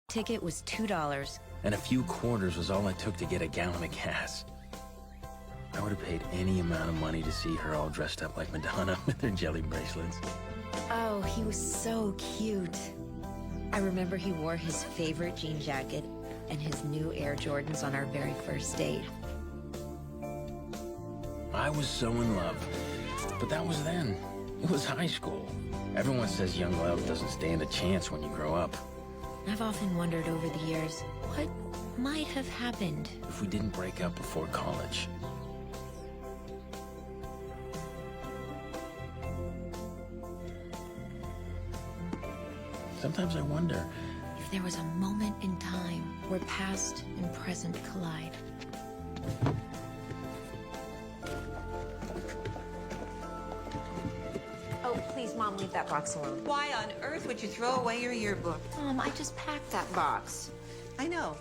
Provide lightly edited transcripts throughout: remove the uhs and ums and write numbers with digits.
Ticket was $2. And a few quarters was all it took to get a gallon of gas. I would have paid any amount of money to see her all dressed up like Madonna with her jelly bracelets. Oh, he was so cute. I remember he wore his favorite jean jacket and his new Air Jordans on our very first date. I was so in love. But that was then. It was high school. Everyone says young love doesn't stand a chance when you grow up. I've often wondered over the years, what might have happened If we didn't break up before college. Sometimes I wonder. if there was a moment in time where past and present collide. Oh, please, Mom, leave that box alone. Why on earth would you throw away your yearbook? Mom, I just packed that box. I know.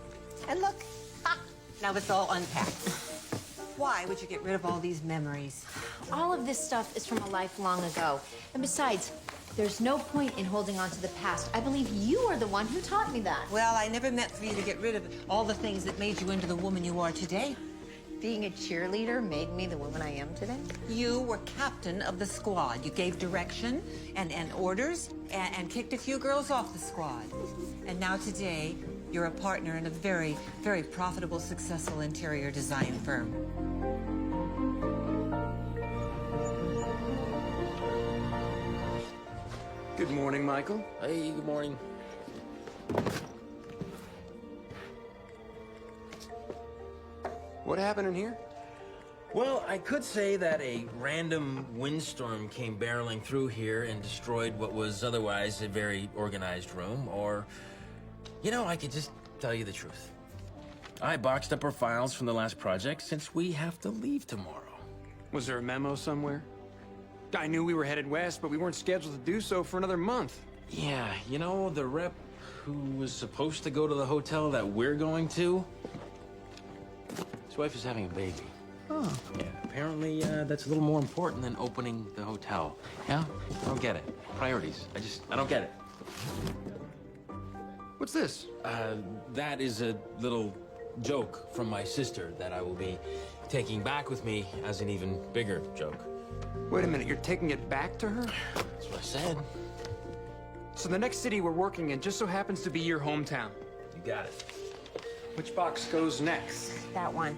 And look, now it's all unpacked. Why would you get rid of all these memories? All of this stuff is from a life long ago. And besides, there's no point in holding on to the past. I believe you are the one who taught me that. Well, I never meant for you to get rid of all the things that made you into the woman you are today. Being a cheerleader made me the woman I am today. You were captain of the squad. You gave direction and orders and kicked a few girls off the squad. And now today, you're a partner in a very, very profitable, successful interior design firm. Good morning, Michael. Hey, good morning. What happened in here? Well, I could say that a random windstorm came barreling through here and destroyed what was otherwise a very organized room, or, you know, I could just tell you the truth. I boxed up our files from the last project since we have to leave tomorrow. Was there a memo somewhere? I knew we were headed west, but we weren't scheduled to do so for another month. Yeah, you know, the rep who was supposed to go to the hotel that we're going to, his wife is having a baby. Oh. Yeah, apparently that's a little more important than opening the hotel. Yeah? I don't get it. Priorities. I don't get it. What's this? That is a little joke from my sister that I will be taking back with me as an even bigger joke. Wait a minute, you're taking it back to her? That's what I said. So the next city we're working in just so happens to be your hometown. You got it. Which box goes next? That one.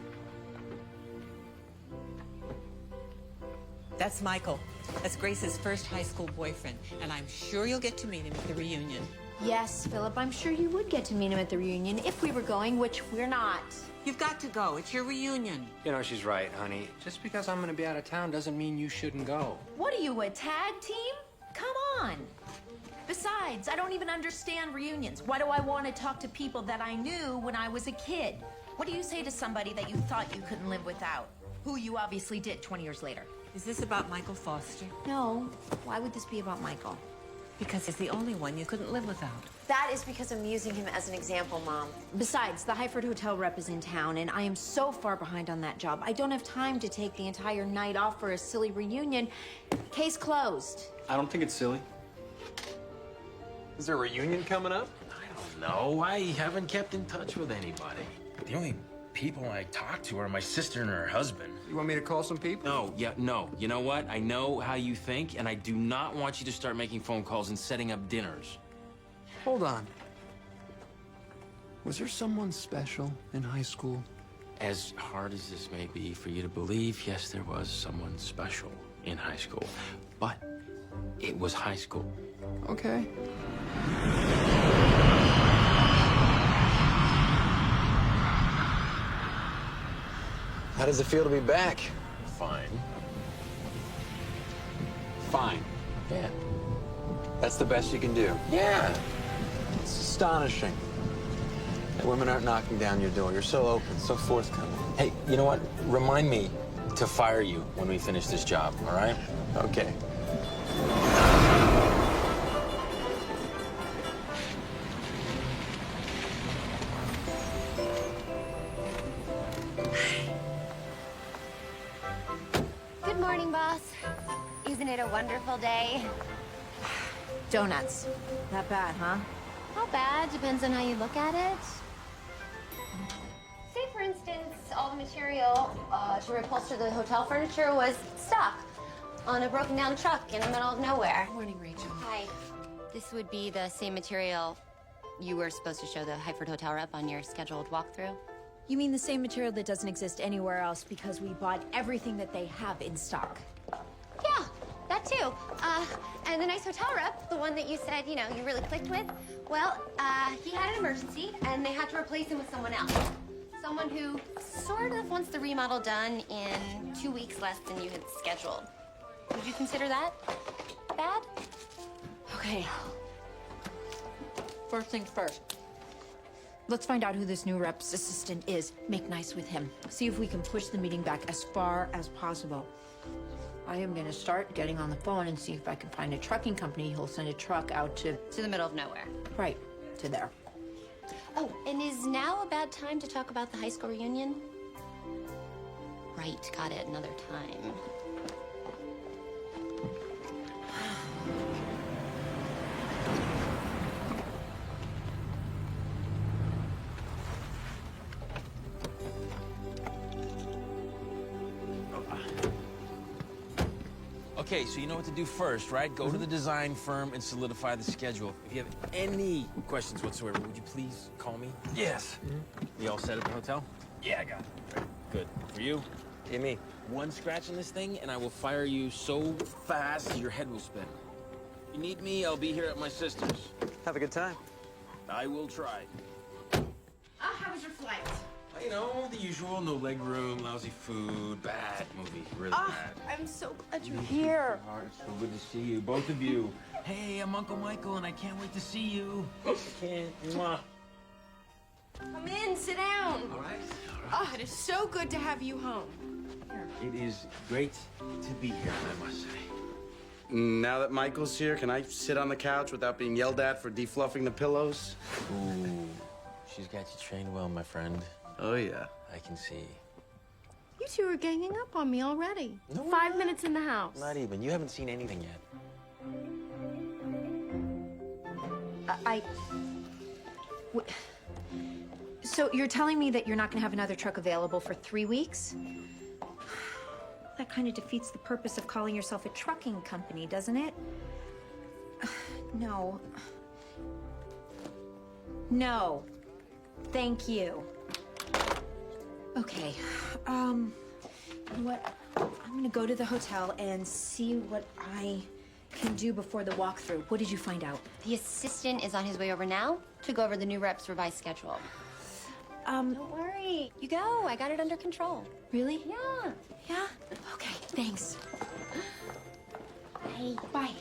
That's Michael. That's Grace's first high school boyfriend. And I'm sure you'll get to meet him at the reunion. Yes, Philip, I'm sure you would get to meet him at the reunion if we were going, which we're not. You've got to go. It's your reunion. You know, she's right, honey. Just because I'm gonna be out of town doesn't mean you shouldn't go. What are you, a tag team? Come on. Besides, I don't even understand reunions. Why do I want to talk to people that I knew when I was a kid? What do you say to somebody that you thought you couldn't live without? Who you obviously did 20 years later. Is this about Michael Foster? No. Why would this be about Michael? Because he's the only one you couldn't live without. That is because I'm using him as an example, Mom. Besides, the Highford Hotel rep is in town, and I am so far behind on that job. I don't have time to take the entire night off for a silly reunion. Case closed. I don't think it's silly. Is there a reunion coming up? I don't know. I haven't kept in touch with anybody. The only people I talk to are my sister and her husband. You want me to call some people? No. You know what? I know how you think, and I do not want you to start making phone calls and setting up dinners. Hold on. Was there someone special in high school? As hard as this may be for you to believe, yes, there was someone special in high school. But it was high school. Okay. How does it feel to be back? Fine. Fine. Yeah. That's the best you can do. Yeah. It's astonishing that women aren't knocking down your door. You're so open, so forthcoming. Hey, you know what? Remind me to fire you when we finish this job, all right? Okay. Good morning, boss. Isn't it a wonderful day? Donuts. That bad, huh? How bad depends on how you look at it. Say, for instance, all the material to reupholster the hotel furniture was stuck on a broken down truck in the middle of nowhere. Morning, Rachel. Hi. This would be the same material you were supposed to show the Hyford Hotel rep on your scheduled walkthrough. You mean the same material that doesn't exist anywhere else because we bought everything that they have in stock? Yeah, that too. And the nice hotel rep, the one that you said, you know, you really clicked with, well, he had an emergency and they had to replace him with someone else. Someone who sort of wants the remodel done in 2 weeks less than you had scheduled. Would you consider that bad? Okay. First things first. Let's find out who this new rep's assistant is. Make nice with him. See if we can push the meeting back as far as possible. I am gonna start getting on the phone and see if I can find a trucking company who'll send a truck out to the middle of nowhere. right, to there. Oh, and is now a bad time to talk about the high school reunion? Right, got it, another time. Okay, so you know what to do first, right? Go to the design firm and solidify the schedule. If you have any questions whatsoever, would you please call me? Yes. You all set at the hotel? Yeah, I got it. Right, good. For you? Yeah, me. One scratch on this thing, and I will fire you so fast your head will spin. If you need me, I'll be here at my sister's. Have a good time. I will try. How was your flight? You know, the usual, no leg room, lousy food, bad movie, really bad. I'm so glad you're here. It's so good to see you, both of you. Hey, I'm Uncle Michael, and I can't wait to see you. I can't. Mwah. Come in, sit down. All right. Oh, it is so good to have you home. It is great to be here, I must say. Now that Michael's here, can I sit on the couch without being yelled at for defluffing the pillows? Ooh, she's got you trained well, my friend. Oh, yeah. I can see. You two are ganging up on me already. No, 5 minutes in the house. Not even. You haven't seen anything yet. So you're telling me that you're not gonna have another truck available for 3 weeks? That kind of defeats the purpose of calling yourself a trucking company, doesn't it? No. No. Thank you. Okay, you know what? I'm gonna go to the hotel and see what I can do before the walkthrough. What did you find out? The assistant is on his way over now to go over the new rep's revised schedule. Don't worry. You go. I got it under control. Really? Yeah. Yeah? Okay, thanks. Bye. Bye.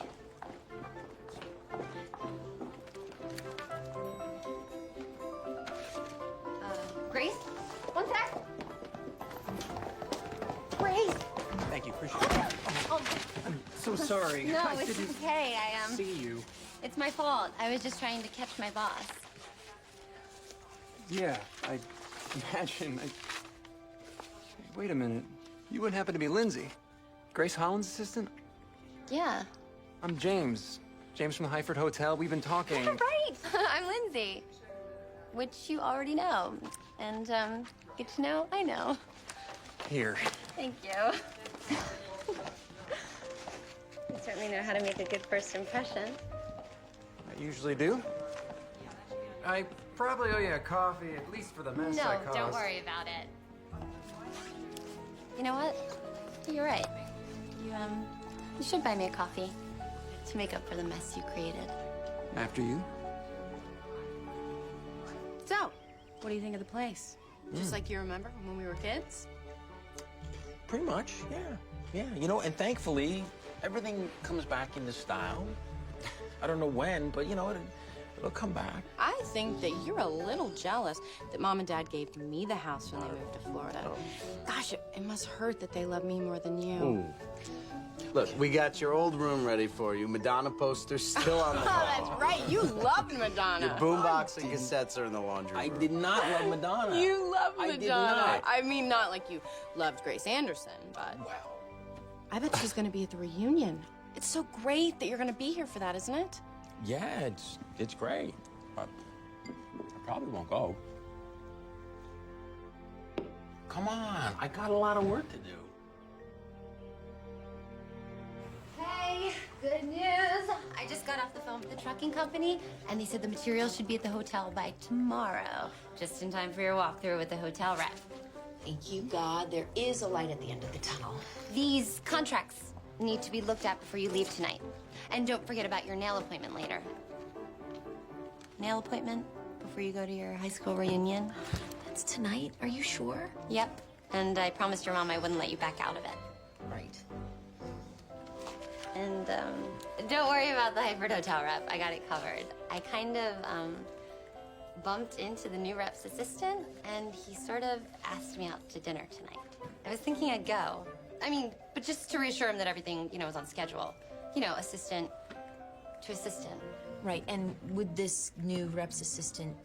Grace? One sec. Grace! Thank you. Appreciate it. I'm so sorry. No, I it's didn't okay. see you. It's my fault. I was just trying to catch my boss. Yeah, I imagine. Wait a minute. You wouldn't happen to be Lindsay? Grace Holland's assistant? Yeah. I'm James. James from the Hyford Hotel. We've been talking. Right. I'm Lindsay. Which you already know. And, get to know, I know. Here. Thank you. You certainly know how to make a good first impression. I usually do. I probably owe you a coffee, at least for the mess I No, caused. don't worry about it. You know what? You're right. You should buy me a coffee to make up for the mess you created. After you? So, what do you think of the place? Just like you remember from when we were kids? Pretty much, yeah. Yeah, you know, and thankfully, everything comes back into style. I don't know when, but, you know, it'll come back. I think that you're a little jealous that Mom and Dad gave me the house when they moved to Florida. Gosh, it must hurt that they love me more than you. Ooh. Look, we got your old room ready for you. Madonna posters still on the Oh, wall. that's right. You loved Madonna. Your boombox and cassettes are in the laundry room. I did not love Madonna. You love I Madonna. did not. I mean, not like you loved Grace Anderson, but Well, I bet she's gonna be at the reunion. It's so great that you're gonna be here for that, isn't it? yeah, it's great. But I probably won't go. Come on, I got a lot of work to do. Hey, good news. I just got off the phone with the trucking company, and they said the materials should be at the hotel by tomorrow, just in time for your walkthrough with the hotel rep. Thank you, God. There is a light at the end of the tunnel. These contracts need to be looked at before you leave tonight. And don't forget about your nail appointment later. Nail appointment before you go to your high school reunion? That's tonight? Are you sure? Yep. And I promised your mom I wouldn't let you back out of it. Right. And don't worry about the Hyford hotel rep. I got it covered. I kind of bumped into the new rep's assistant, and he sort of asked me out to dinner tonight. I was thinking I'd go. I mean, but just to reassure him that everything, is on schedule. Assistant to assistant. Right, and would this new rep's assistant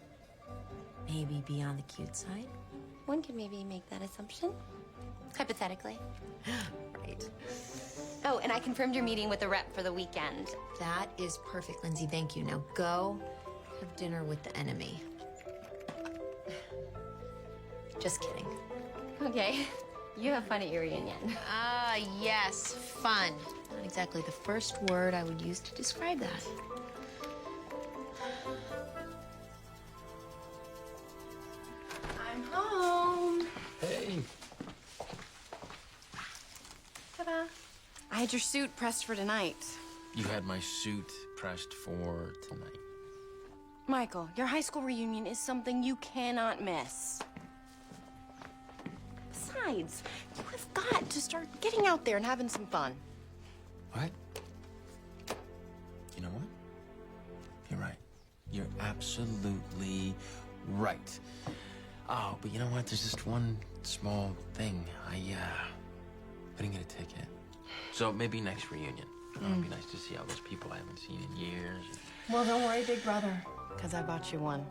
maybe be on the cute side? One could maybe make that assumption. Hypothetically. Right. Oh, and I confirmed your meeting with the rep for the weekend. That is perfect, Lindsay. Thank you. Now go have dinner with the enemy. Just kidding. Okay. You have fun at your reunion. Ah, yes, fun. Not exactly the first word I would use to describe that. I'm home. Hey. Ta-da. I had your suit pressed for tonight. You had my suit pressed for tonight. Michael, your high school reunion is something you cannot miss. Besides, you have got to start getting out there and having some fun. What? You know what? You're right. You're absolutely right. Oh, but you know what? There's just one small thing. I didn't get a ticket. So maybe next reunion. It'd be nice to see all those people I haven't seen in years. Well, don't worry, big brother, because I bought you one.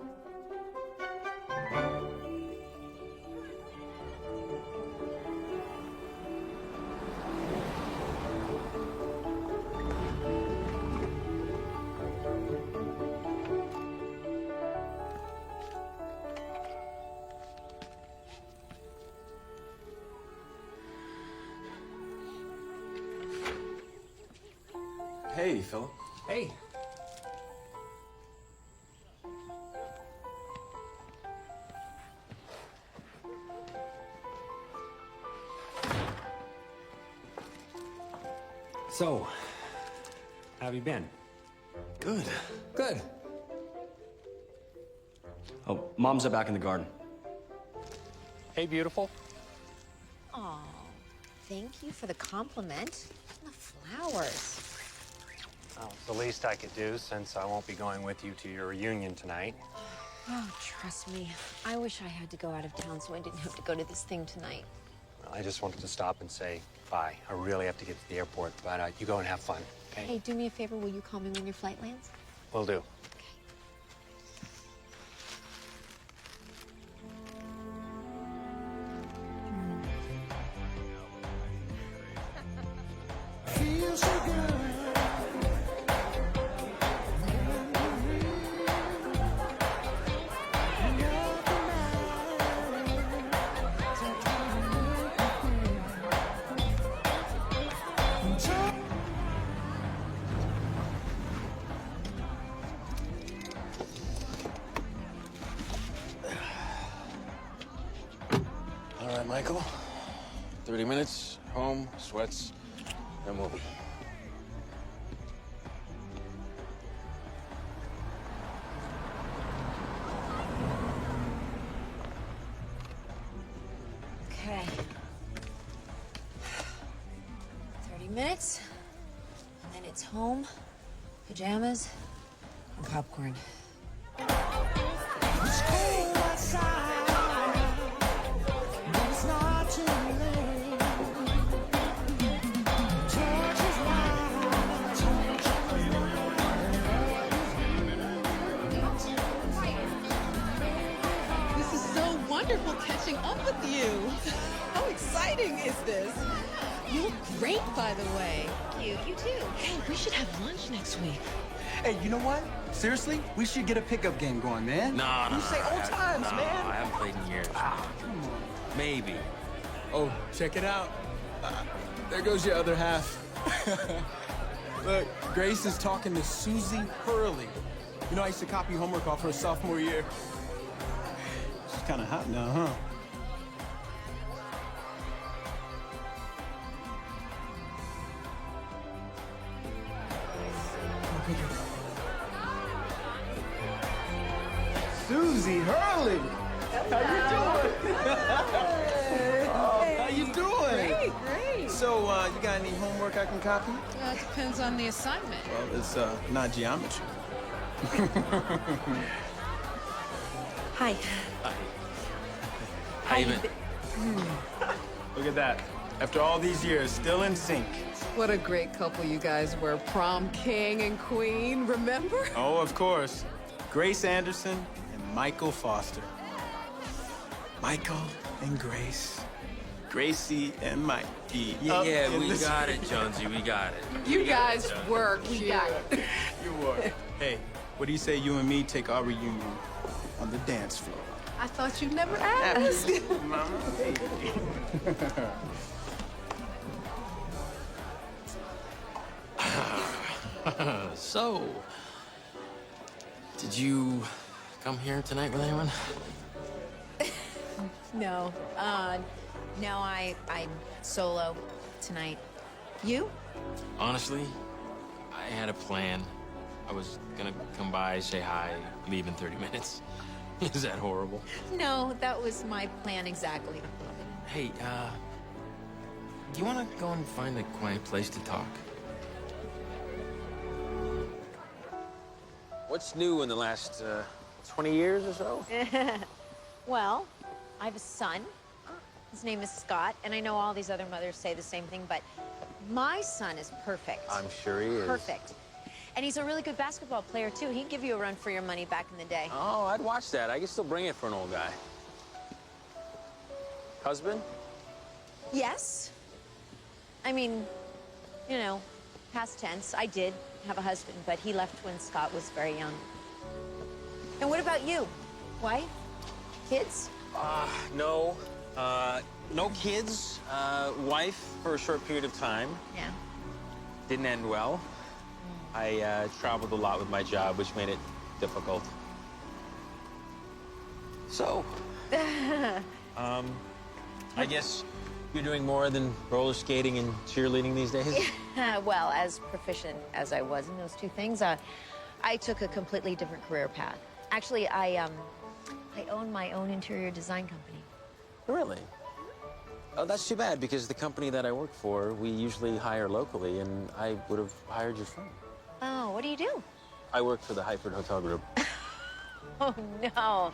Hey, Philip. Hey. So, how have you been? Good. Good. Oh, Mom's back in the garden. Hey, beautiful. Oh, thank you for the compliment. And the flowers. Well, the least I could do since I won't be going with you to your reunion tonight. Oh, trust me. I wish I had to go out of town so I didn't have to go to this thing tonight. Well, I just wanted to stop and say bye. I really have to get to the airport, but you go and have fun, okay? Hey, do me a favor. Will you call me when your flight lands? Will do. All right, Michael. 30 minutes, home, sweats, and movie. Okay. 30 minutes, and then it's home, pajamas, and popcorn. This is so wonderful catching up with you. How exciting is this? You look great, by the way. You too. Hey, we should have lunch next week. Hey, you know what? Seriously, we should get a pickup game going, man. No, You say old times, no, man. I haven't played in years. Come on. Maybe. Oh, check it out. There goes your other half. Look, Grace is talking to Susie Hurley. You know, I used to copy homework off her sophomore year. She's kind of hot now, huh? Susie Hurley. How you doing? How you doing? Great. So, you got any homework I can copy? It depends on the assignment. Well, it's not geometry. Hi. How you been? Look at that. After all these years, still in sync. What a great couple you guys were. Prom king and queen, remember? Oh, of course. Grace Anderson and Michael Foster. Michael and Grace. Gracie and Mikey. Yeah, we got it, Jonesy. We got it. You guys work. We got it. You were. Hey, what do you say you and me take our reunion on the dance floor? I thought you'd never ask. Mama. So, did you come here tonight with anyone? No. No, I'm solo tonight. You? Honestly, I had a plan. I was gonna come by, say hi, leave in 30 minutes. Is that horrible? No, that was my plan exactly. Hey, do you wanna go and find a quiet place to talk? What's new in the last, 20 years or so? Well, I have a son. His name is Scott, and I know all these other mothers say the same thing, but my son is perfect. I'm sure he is. Perfect. And he's a really good basketball player, too. He'd give you a run for your money back in the day. Oh, I'd watch that. I could still bring it for an old guy. Husband? Yes. I mean, you know, past tense. I did have a husband, but he left when Scott was very young. And what about you? Wife? Kids? No. No kids. Wife for a short period of time. Yeah. Didn't end well. I traveled a lot with my job, which made it difficult. So, I guess you're doing more than roller skating and cheerleading these days? Well, as proficient as I was in those two things, I took a completely different career path. Actually, I own my own interior design company. Really? Oh, that's too bad, because the company that I work for, we usually hire locally, and I would have hired your friend. Oh, what do you do? I work for the Hyford Hotel Group. Oh, no.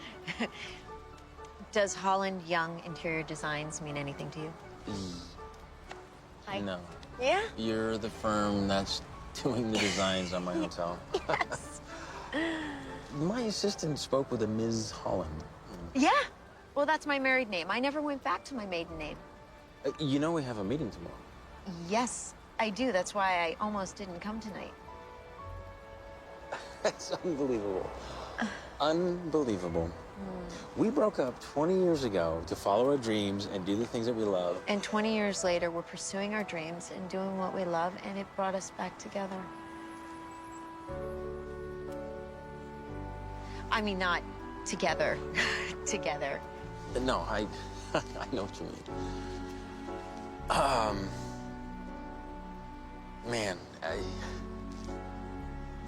Does Holland Young Interior Designs mean anything to you? Hi. No. Yeah? You're the firm that's doing the designs on my hotel. Yes. My assistant spoke with a Ms. Holland. Yeah. Well, that's my married name. I never went back to my maiden name. You know we have a meeting tomorrow. Yes, I do. That's why I almost didn't come tonight. That's unbelievable. Unbelievable. We broke up 20 years ago to follow our dreams and do the things that we love. And 20 years later, we're pursuing our dreams and doing what we love, and it brought us back together. I mean, not together, together. No, I know what you mean. Man,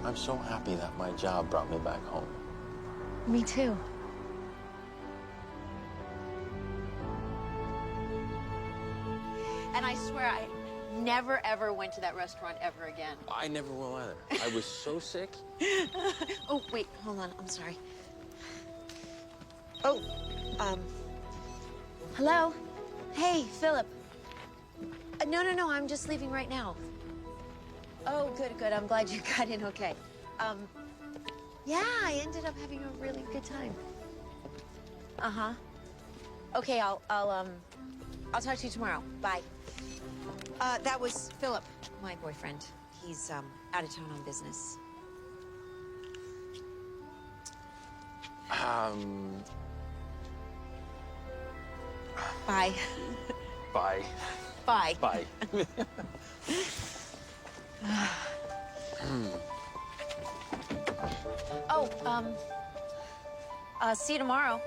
I'm so happy that my job brought me back home. Me too. And I swear I never, ever went to that restaurant ever again. I never will either. I was so sick. Oh, wait, hold on. I'm sorry. Oh, hello? Hey, Philip. No, I'm just leaving right now. Oh, good. I'm glad you got in okay. Yeah, I ended up having a really good time. Uh-huh. Okay, I'll talk to you tomorrow. Bye. That was Philip, my boyfriend. He's, out of town on business. Bye. Bye. Bye. Bye. See you tomorrow.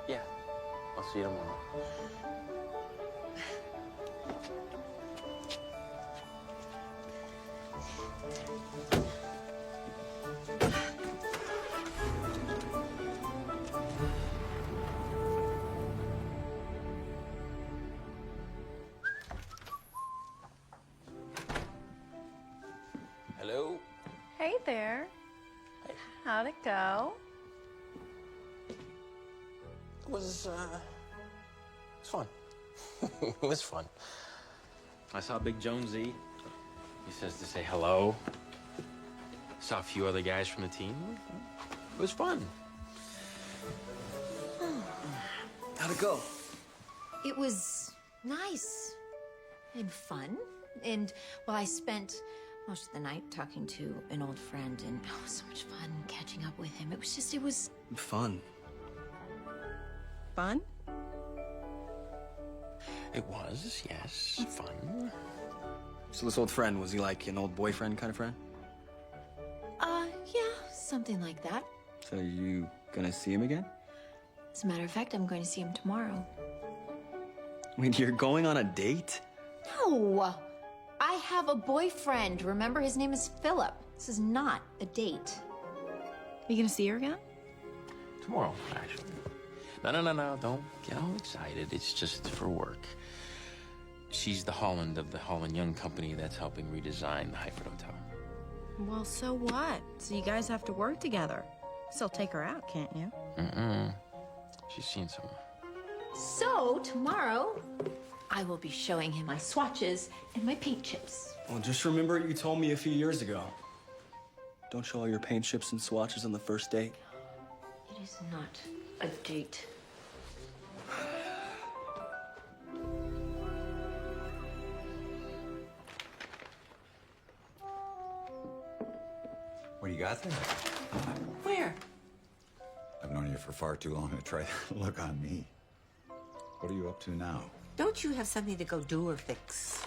Yeah, I'll see you tomorrow. Hello? Hey there. How'd it go? It was fun. It was fun. I saw Big Jonesy. He says to say hello. Saw a few other guys from the team. It was fun. How'd it go? It was nice and fun. And, well, I spent most of the night talking to an old friend, and it was so much fun catching up with him. It was Fun. Fun? It was, yes, fun. So this old friend, was he like an old boyfriend kind of friend? Yeah, something like that. So you gonna see him again? As a matter of fact, I'm going to see him tomorrow. Wait, you're going on a date? No! I have a boyfriend. Remember, his name is Philip. This is not a date. Are you gonna see her again? Tomorrow, actually. No. Don't get all excited. It's just for work. She's the Holland of the Holland Young Company that's helping redesign the Hyford Hotel. Well, so what? So you guys have to work together. Still take her out, can't you? She's seen someone. So, tomorrow, I will be showing him my swatches and my paint chips. Well, just remember what you told me a few years ago. Don't show all your paint chips and swatches on the first date. It is not a date. What do you got there? Where? I've known you for far too long to try that look on me. What are you up to now? Don't you have something to go do or fix?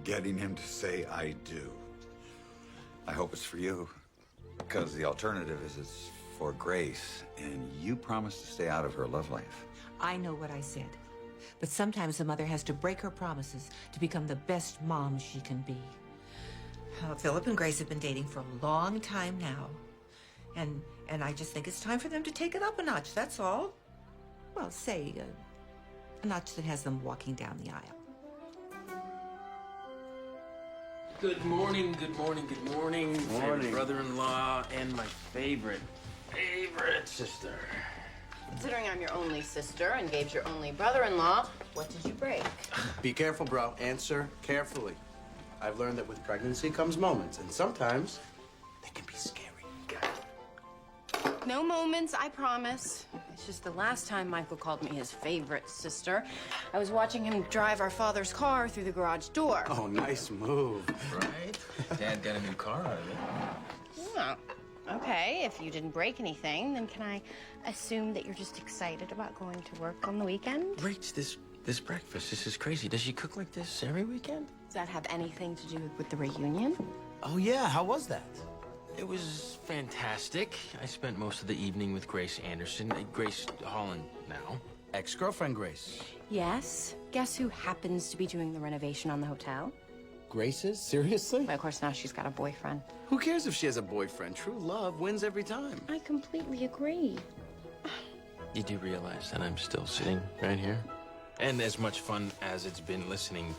Getting him to say I do. I hope it's for you, because the alternative is it's for Grace, and you promised to stay out of her love life. I know what I said. But sometimes a mother has to break her promises to become the best mom she can be. Philip and Grace have been dating for a long time now. And I just think it's time for them to take it up a notch, that's all. Well, say, a notch that has them walking down the aisle. Good morning, good morning, good morning. Favorite brother-in-law and my favorite sister. Considering I'm your only sister and Gabe's your only brother-in-law, what did you break? Be careful, bro. Answer carefully. I've learned that with pregnancy comes moments, and sometimes they can be scary. No moments, I promise. It's just the last time Michael called me his favorite sister, I was watching him drive our father's car through the garage door. Oh, nice move. Right? Dad got a new car out of it. Yeah. Okay, if you didn't break anything, then can I assume that you're just excited about going to work on the weekend? Rach, this breakfast, this is crazy. Does she cook like this every weekend? Does that have anything to do with the reunion? Oh, yeah. How was that? It was fantastic. I spent most of the evening with Grace Anderson. Grace Holland now. Ex-girlfriend Grace. Yes. Guess who happens to be doing the renovation on the hotel? Grace's? Seriously? Well, of course, now she's got a boyfriend. Who cares if she has a boyfriend? True love wins every time. I completely agree. You do realize that I'm still sitting right here? And as much fun as it's been listening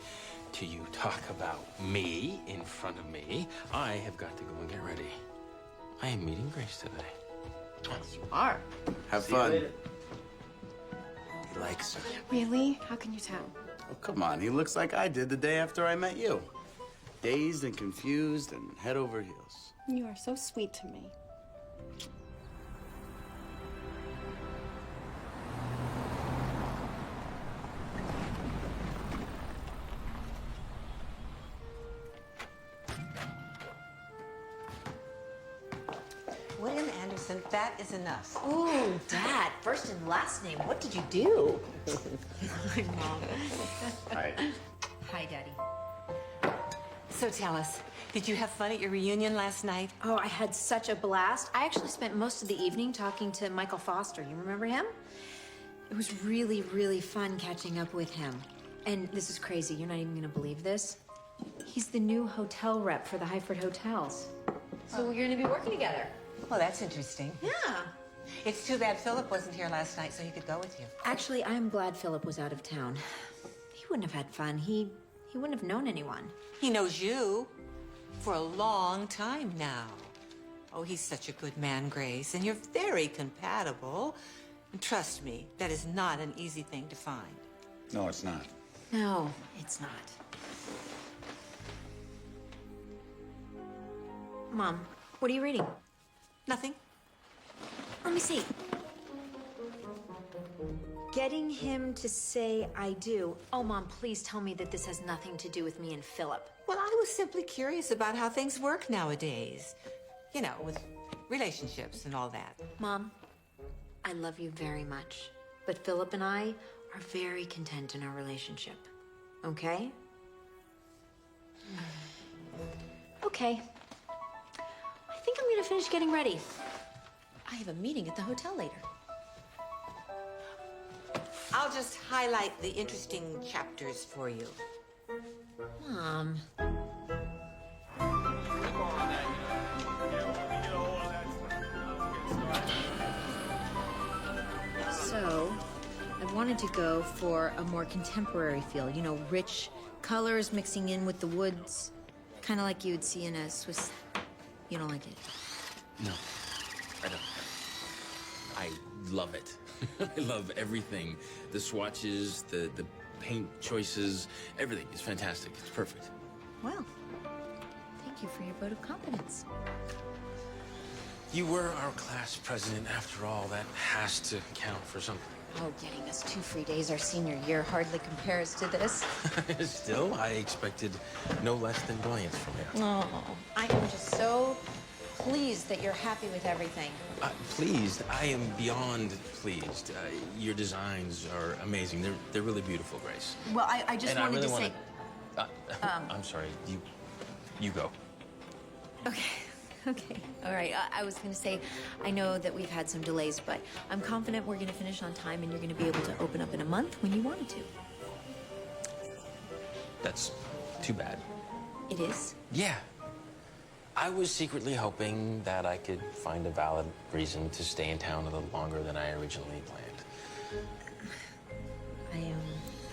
to you talk about me in front of me, I have got to go and get ready. I am meeting Grace today. Yes, you are. Have fun. He likes her. Really? How can you tell? Oh, come on. He looks like I did the day after I met you. Dazed and confused and head over heels. You are so sweet to me. Allison, that is enough. Ooh, Dad, first and last name. What did you do? Hi, Mom. Hi. Hi, Daddy. So tell us, did you have fun at your reunion last night? Oh, I had such a blast. I actually spent most of the evening talking to Michael Foster. You remember him? It was really, really fun catching up with him. And this is crazy. You're not even going to believe this. He's the new hotel rep for the Hyford Hotels. So we're going to be working together. Well, that's interesting. Yeah. It's too bad Philip wasn't here last night so he could go with you. Actually, I'm glad Philip was out of town. He wouldn't have had fun. He wouldn't have known anyone. He knows you for a long time now. Oh, he's such a good man, Grace, and you're very compatible. And trust me, that is not an easy thing to find. No, it's not. No, it's not. Mom, what are you reading? Nothing. Let me see. Getting him to say I do. Oh, Mom, please tell me that this has nothing to do with me and Philip. Well, I was simply curious about how things work nowadays. You know, with relationships and all that. Mom, I love you very much. But Philip and I are very content in our relationship. Okay? Okay. I think I'm gonna finish getting ready. I have a meeting at the hotel later. I'll just highlight the interesting chapters for you. Mom. So, I wanted to go for a more contemporary feel. You know, rich colors mixing in with the woods. Kind of like you would see in a Swiss... You don't like it? No, I don't. I love it. I love everything. The swatches, the paint choices, everything is fantastic. It's perfect. Well, thank you for your vote of confidence. You were our class president after all. That has to count for something. Oh, getting us 2 free days our senior year hardly compares to this. Still, I expected no less than brilliance from you. Oh, I am just so pleased that you're happy with everything. Pleased? I am beyond pleased. Your designs are amazing. They're really beautiful, Grace. Well, I just wanted to say... I'm sorry. You go. Okay, all right. I was going to say, I know that we've had some delays, but I'm confident we're going to finish on time and you're going to be able to open up in a month when you wanted to. That's too bad. It is? Yeah. I was secretly hoping that I could find a valid reason to stay in town a little longer than I originally planned.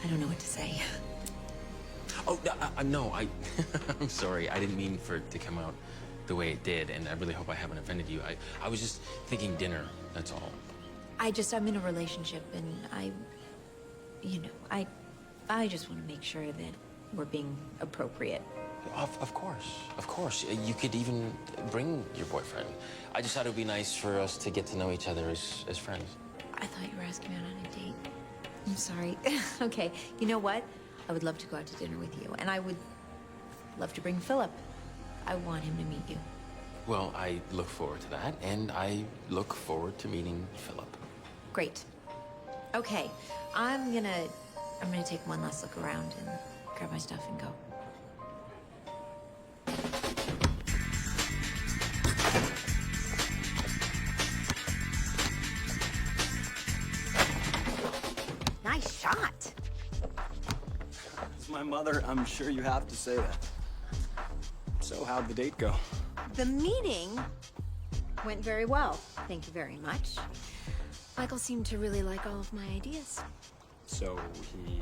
I don't know what to say. Oh, no, I'm sorry. I didn't mean for it to come out the way it did, and I really hope I haven't offended you. I was just thinking dinner, that's all. I'm in a relationship, and I just want to make sure that we're being appropriate. Of course. You could even bring your boyfriend. I just thought it would be nice for us to get to know each other as friends. I thought you were asking me out on a date. I'm sorry. Okay, you know what? I would love to go out to dinner with you, and I would love to bring Philip. I want him to meet you. Well, I look forward to that, and I look forward to meeting Philip. Great. Okay, I'm gonna take one last look around and grab my stuff and go. Nice shot. It's my mother. I'm sure you have to say that. So how'd the date go? The meeting went very well. Thank you very much. Michael seemed to really like all of my ideas. So he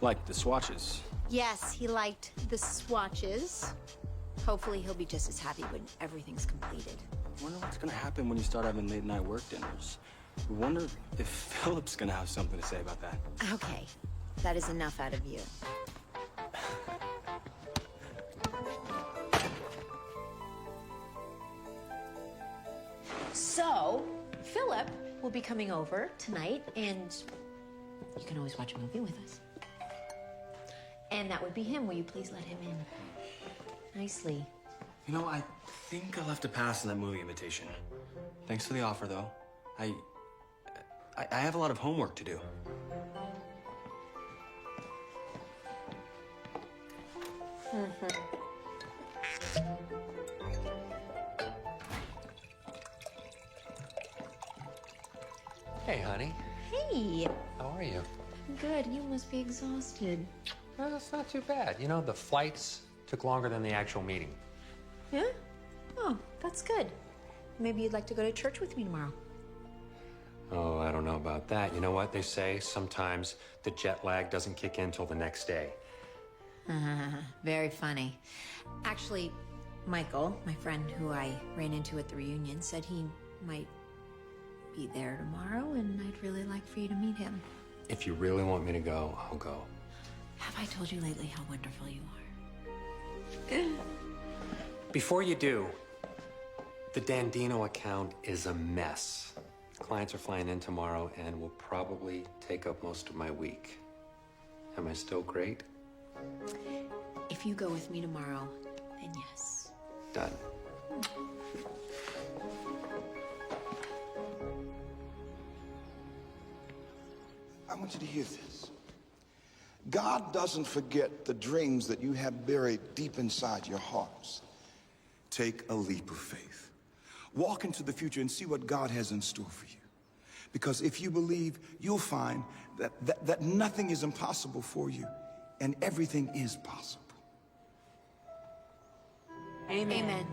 liked the swatches. Yes, he liked the swatches. Hopefully he'll be just as happy when everything's completed. I wonder what's gonna happen when you start having late night work dinners. I wonder if Philip's gonna have something to say about that. Okay, that is enough out of you. So, Philip will be coming over tonight, and you can always watch a movie with us. And that would be him. Will you please let him in? Nicely. You know, I think I'll have to pass on that movie invitation. Thanks for the offer, though. I have a lot of homework to do. Hey, honey. Hey. How are you? Good. You must be exhausted. Well, that's not too bad. You know, the flights took longer than the actual meeting. Yeah? Oh, that's good. Maybe you'd like to go to church with me tomorrow. Oh, I don't know about that. You know what they say? Sometimes the jet lag doesn't kick in till the next day. Very funny. Actually, Michael, my friend who I ran into at the reunion, said he might be there tomorrow, and I'd really like for you to meet him. If you really want me to go, I'll go. Have I told you lately how wonderful you are? Before you do, the Dandino account is a mess. Clients are flying in tomorrow and will probably take up most of my week. Am I still great? If you go with me tomorrow, then yes. Done. I want you to hear this. God doesn't forget the dreams that you have buried deep inside your hearts. Take a leap of faith. Walk into the future and see what God has in store for you. Because if you believe, you'll find that nothing is impossible for you and everything is possible. Amen. Amen.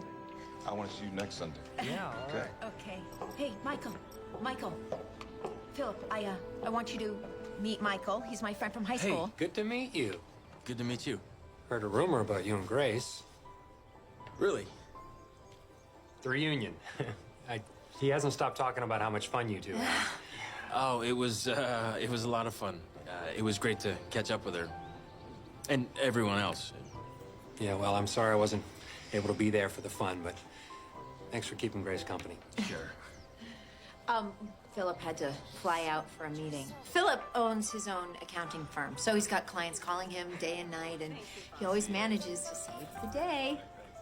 I want to see you next Sunday. Yeah, all Okay. right. Okay. Hey, Michael. Philip, I want you to meet Michael. He's my friend from high school. Hey, good to meet you. Good to meet you. Heard a rumor about you and Grace. Really? The reunion. He hasn't stopped talking about how much fun you two had. Oh, it was a lot of fun. It was great to catch up with her. And everyone else. Yeah, well, I'm sorry I wasn't able to be there for the fun, but thanks for keeping Grace company. Sure. Philip had to fly out for a meeting. Philip owns his own accounting firm, so he's got clients calling him day and night, and he always manages to save the day.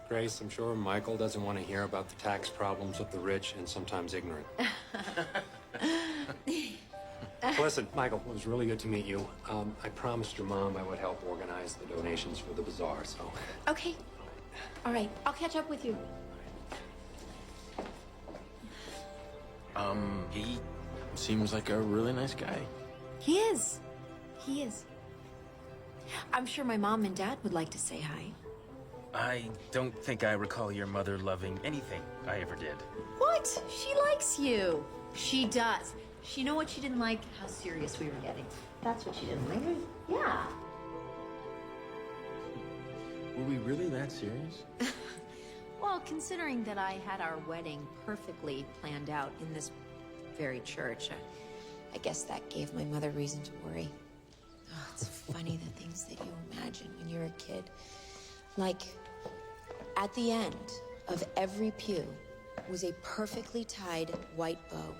Grace, I'm sure Michael doesn't want to hear about the tax problems of the rich and sometimes ignorant. Listen, Michael, it was really good to meet you. I promised your mom I would help organize the donations for the bazaar, so... Okay. All right, I'll catch up with you. He seems like a really nice guy. He is. I'm sure my mom and dad would like to say hi. I don't think I recall your mother loving anything I ever did. What? She likes you. She does. You know what she didn't like? How serious we were getting. That's what she didn't like. Yeah. Were we really that serious? Well, considering that I had our wedding perfectly planned out in this very church, I guess that gave my mother reason to worry. Oh, it's funny the things that you imagine when you're a kid. Like, at the end of every pew was a perfectly tied white bow,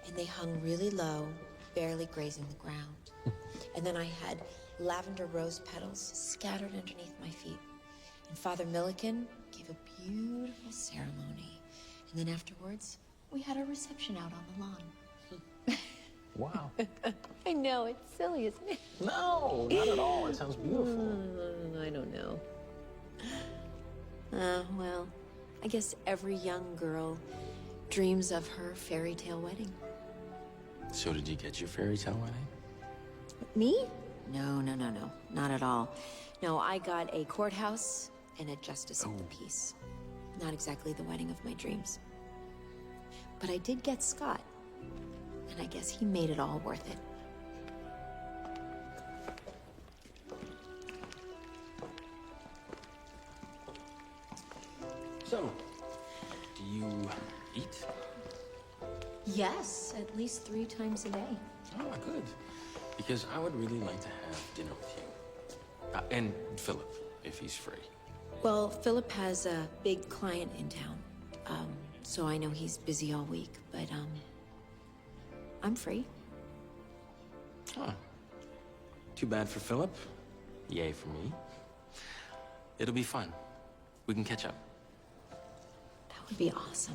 and they hung really low, barely grazing the ground. And then I had lavender rose petals scattered underneath my feet. And Father Milliken gave a beautiful ceremony. And then afterwards, we had a reception out on the lawn. Wow. I know, it's silly, isn't it? No, not at all. It sounds beautiful. I don't know. Well, I guess every young girl dreams of her fairy tale wedding. So did you get your fairy tale wedding? Me? No. Not at all. No, I got a courthouse and a justice of the peace. Not exactly the wedding of my dreams. But I did get Scott. And I guess he made it all worth it. So, do you eat? Yes, at least 3 times a day. Oh, good. Because I would really like to have dinner with you. And Philip, if he's free. Well, Philip has a big client in town. So I know he's busy all week, but, I'm free. Huh. Too bad for Philip. Yay for me. It'll be fun. We can catch up. It'd be awesome.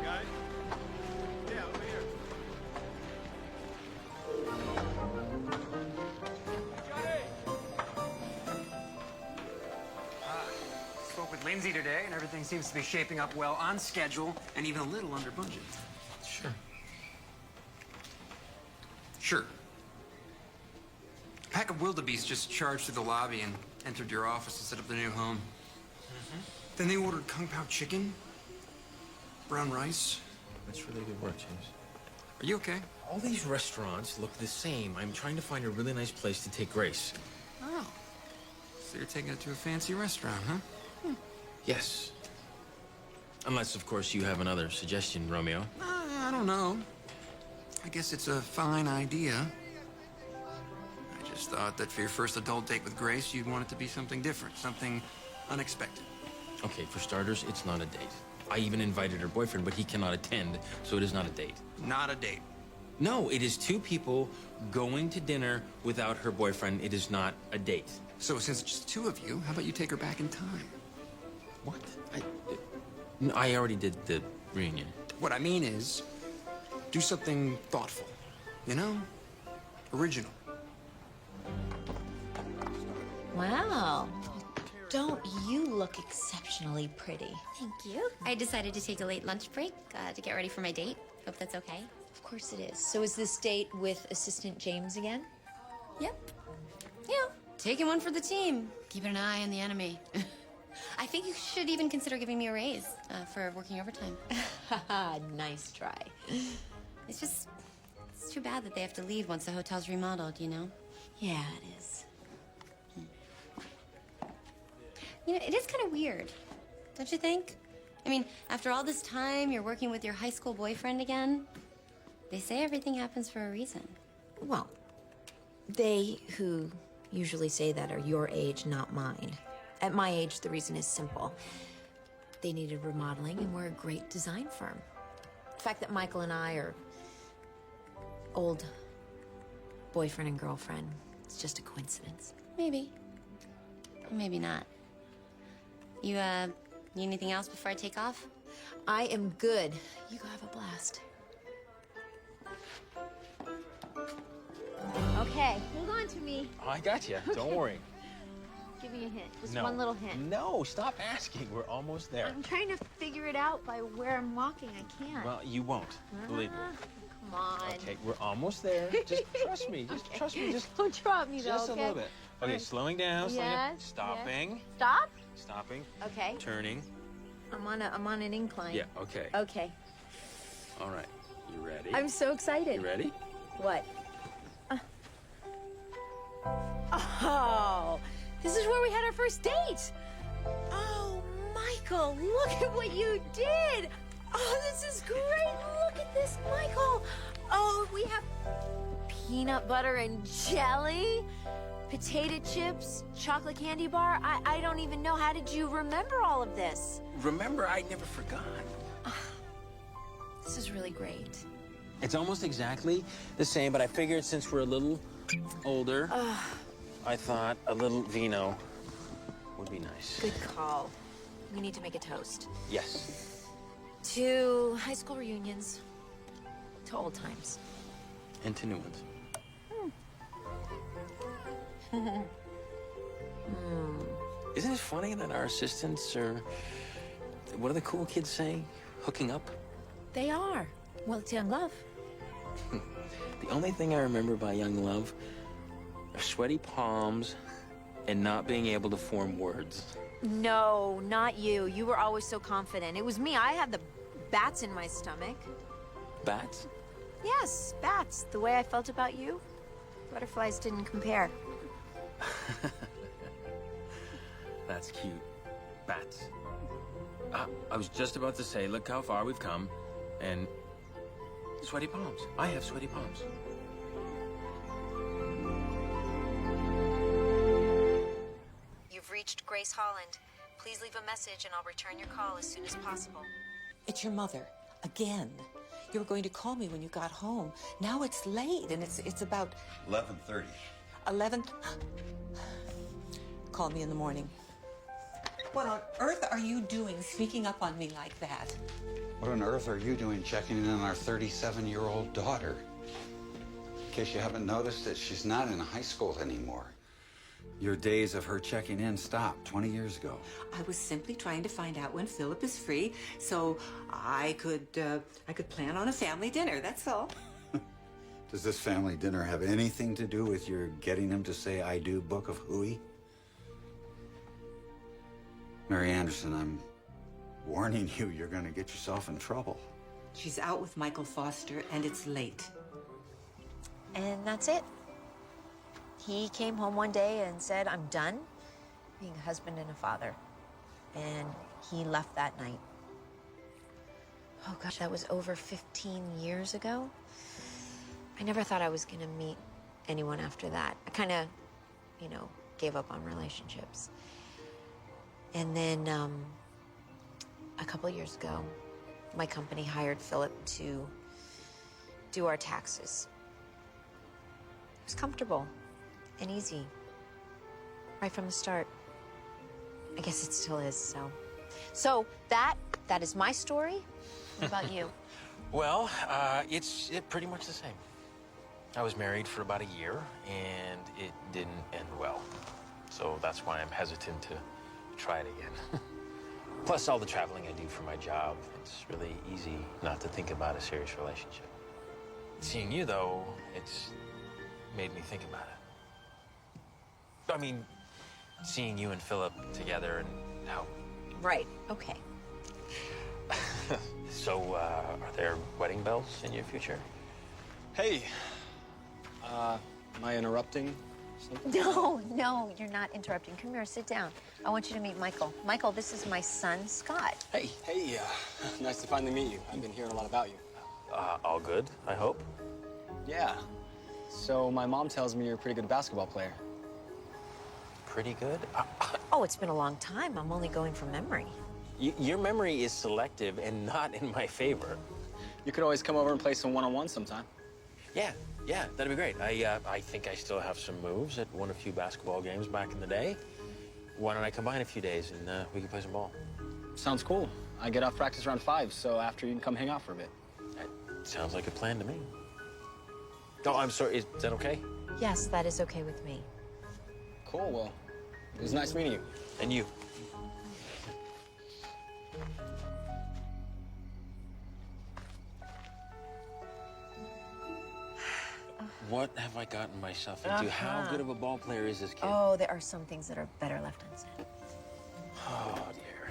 Guys? Yeah, over here. Spoke with Lindsay today, and everything seems to be shaping up well on schedule and even a little under budget. Sure. Sure. A pack of wildebeest just charged through the lobby and entered your office to set up their new home. Then they ordered Kung Pao chicken, brown rice. That's really good work, James. Are you okay? All these restaurants look the same. I'm trying to find a really nice place to take Grace. Oh. So you're taking it to a fancy restaurant, huh? Yes. Unless, of course, you have another suggestion, Romeo. I don't know. I guess it's a fine idea. I just thought that for your first adult date with Grace, you'd want it to be something different, something unexpected. Okay, for starters, it's not a date. I even invited her boyfriend, but he cannot attend, so it is not a date. Not a date. No, it is two people going to dinner without her boyfriend. It is not a date. So since it's just two of you, how about you take her back in time? What? I already did the reunion. What I mean is, do something thoughtful, you know? Original. Wow. Don't you look exceptionally pretty? Thank you. I decided to take a late lunch break to get ready for my date. Hope that's okay. Of course it is. So is this date with Assistant James again? Yep. Yeah. Taking one for the team. Keeping an eye on the enemy. I think you should even consider giving me a raise for working overtime. Nice try. It's too bad that they have to leave once the hotel's remodeled, you know? Yeah, it is. You know, it is kind of weird, don't you think? I mean, after all this time, you're working with your high school boyfriend again. They say everything happens for a reason. Well, they who usually say that are your age, not mine. At my age, the reason is simple. They needed remodeling, and we're a great design firm. The fact that Michael and I are old boyfriend and girlfriend, it's just a coincidence. Maybe. Maybe not. You, need anything else before I take off? I am good. You go have a blast. Okay, hold on to me. Oh, I got you. Don't worry. Give me a hint. Just No. one little hint. No, stop asking. We're almost there. I'm trying to figure it out by where I'm walking. I can't. Well, you won't. Believe me. Come on. Okay, we're almost there. Just trust me. Just trust me. Just Don't drop me, though, just okay? a little bit. Okay, slowing down. Slowing down. Yes, Stopping. yes. Stop? Stopping. Okay. Turning. I'm on an incline. Yeah. Okay. Okay. All right. You ready? I'm so excited. You ready? What? Oh, this is where we had our first date. Oh, Michael, look at what you did. Oh, this is great. Look at this, Michael. Oh, we have peanut butter and jelly, potato chips, chocolate candy bar. I don't even know. How did you remember all of this? Remember, I never forgot. This is really great. It's almost exactly the same, but I figured since we're a little older, I thought a little vino would be nice. Good call. We need to make a toast. Yes. To high school reunions. To old times. And to new ones. Isn't it funny that our assistants are, what do the cool kids say? Hooking up? They are. Well, it's young love. The only thing I remember by young love are sweaty palms and not being able to form words. No, not you. You were always so confident. It was me. I had the bats in my stomach. Bats? Yes, bats. The way I felt about you, butterflies didn't compare. That's cute. Bats. I was just about to say, look how far we've come, and sweaty palms. I have sweaty palms. You've reached Grace Holland. Please leave a message and I'll return your call as soon as possible. It's your mother, again. You were going to call me when you got home. Now it's late, and it's about 11:30. 11. call me in the morning. What on earth are you doing sneaking up on me like that? What on earth are you doing checking in on our 37-year-old daughter? In case you haven't noticed that she's not in high school anymore. Your days of her checking in stopped 20 years ago. I was simply trying to find out when Philip is free so I could plan on a family dinner, that's all. Does this family dinner have anything to do with your getting him to say I do book of hooey? Mary Anderson, I'm warning you, you're gonna get yourself in trouble. She's out with Michael Foster and it's late. And that's it. He came home one day and said, I'm done being a husband and a father. And he left that night. Oh gosh, that was over 15 years ago. I never thought I was gonna meet anyone after that. I kind of, gave up on relationships. And then a couple years ago, my company hired Philip to do our taxes. It was comfortable and easy, right from the start. I guess it still is, so. So that is my story. What about you? Well, it's pretty much the same. I was married for about a year, and it didn't end well. So that's why I'm hesitant to try it again. Plus, all the traveling I do for my job, it's really easy not to think about a serious relationship. Seeing you, though, it's made me think about it. I mean, seeing you and Philip together and how... Right, okay. So, are there wedding bells in your future? Hey, am I interrupting something? No, you're not interrupting. Come here, sit down. I want you to meet Michael. Michael, this is my son, Scott. Hey, nice to finally meet you. I've been hearing a lot about you. All good, I hope? Yeah. So my mom tells me you're a pretty good basketball player. Pretty good? Oh, it's been a long time. I'm only going from memory. Your memory is selective and not in my favor. You could always come over and play some one-on-one sometime. Yeah, that'd be great. I think I still have some moves. I won a few basketball games back in the day. Why don't I combine a few days and we can play some ball? Sounds cool. I get off practice around 5, so after you can come hang out for a bit. That sounds like a plan to me. Oh, I'm sorry, is that okay? Yes, that is okay with me. Cool, well, it was nice meeting you. And you. What have I gotten myself into? How good of a ball player is this kid? Oh, there are some things that are better left unsaid. Oh, dear.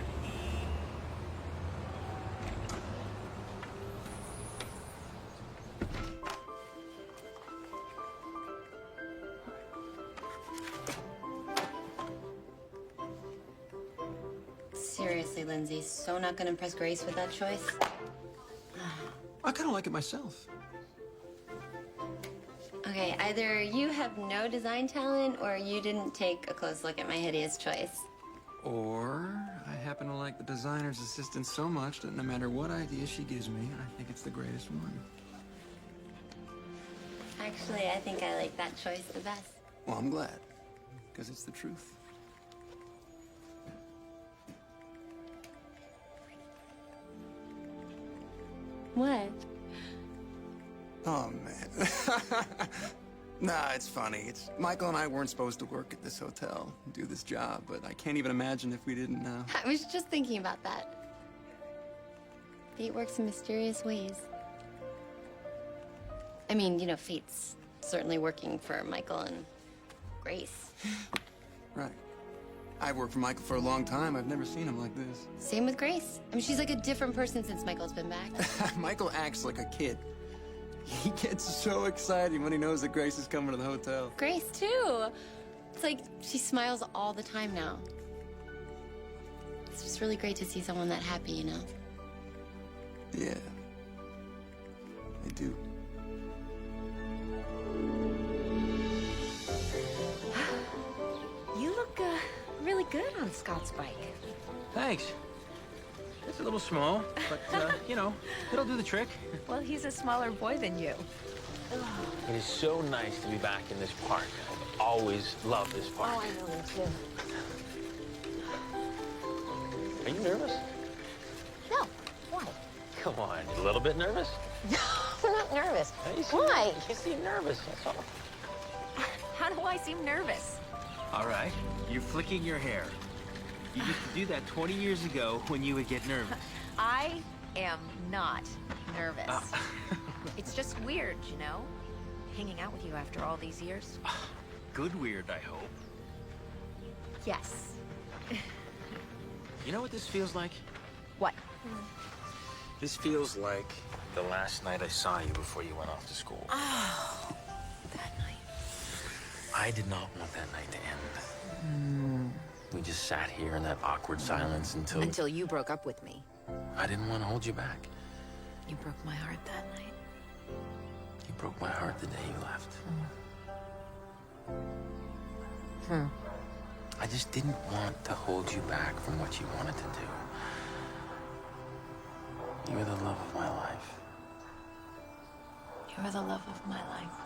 Seriously, Lindsay, so not gonna impress Grace with that choice? I kind of like it myself. Okay, either you have no design talent or you didn't take a close look at my hideous choice. Or I happen to like the designer's assistant so much that no matter what idea she gives me, I think it's the greatest one. Actually, I think I like that choice the best. Well, I'm glad, because it's the truth. What? Oh, man. Nah, it's funny. Michael and I weren't supposed to work at this hotel and do this job, but I can't even imagine if we didn't know. I was just thinking about that. Fate works in mysterious ways. I mean, fate's certainly working for Michael and Grace. Right. I've worked for Michael for a long time. I've never seen him like this. Same with Grace. I mean, she's like a different person since Michael's been back. Michael acts like a kid. He gets so excited when he knows that Grace is coming to the hotel. Grace, too. It's like she smiles all the time now. It's just really great to see someone that happy, Yeah. I do. You look really good on Scott's bike. Thanks. It's a little small, but, it'll do the trick. Well, he's a smaller boy than you. It is so nice to be back in this park. always love this part. Oh, I know them too. Are you nervous? No, why? Come on, you a little bit nervous? I'm not nervous. You seem, Why? You seem nervous, that's all. How do I seem nervous? All right, you're flicking your hair. You used to do that 20 years ago when you would get nervous. I am not nervous. It's just weird, you know? Hanging out with you after all these years. Good weird, I hope. Yes. You know what this feels like? What? This feels like the last night I saw you before you went off to school. Oh, that night. I did not want that night to end. We just sat here in that awkward silence until... Until you broke up with me. I didn't want to hold you back. You broke my heart that night. You broke my heart the day you left. I just didn't want to hold you back from what you wanted to do. You were the love of my life. You were the love of my life.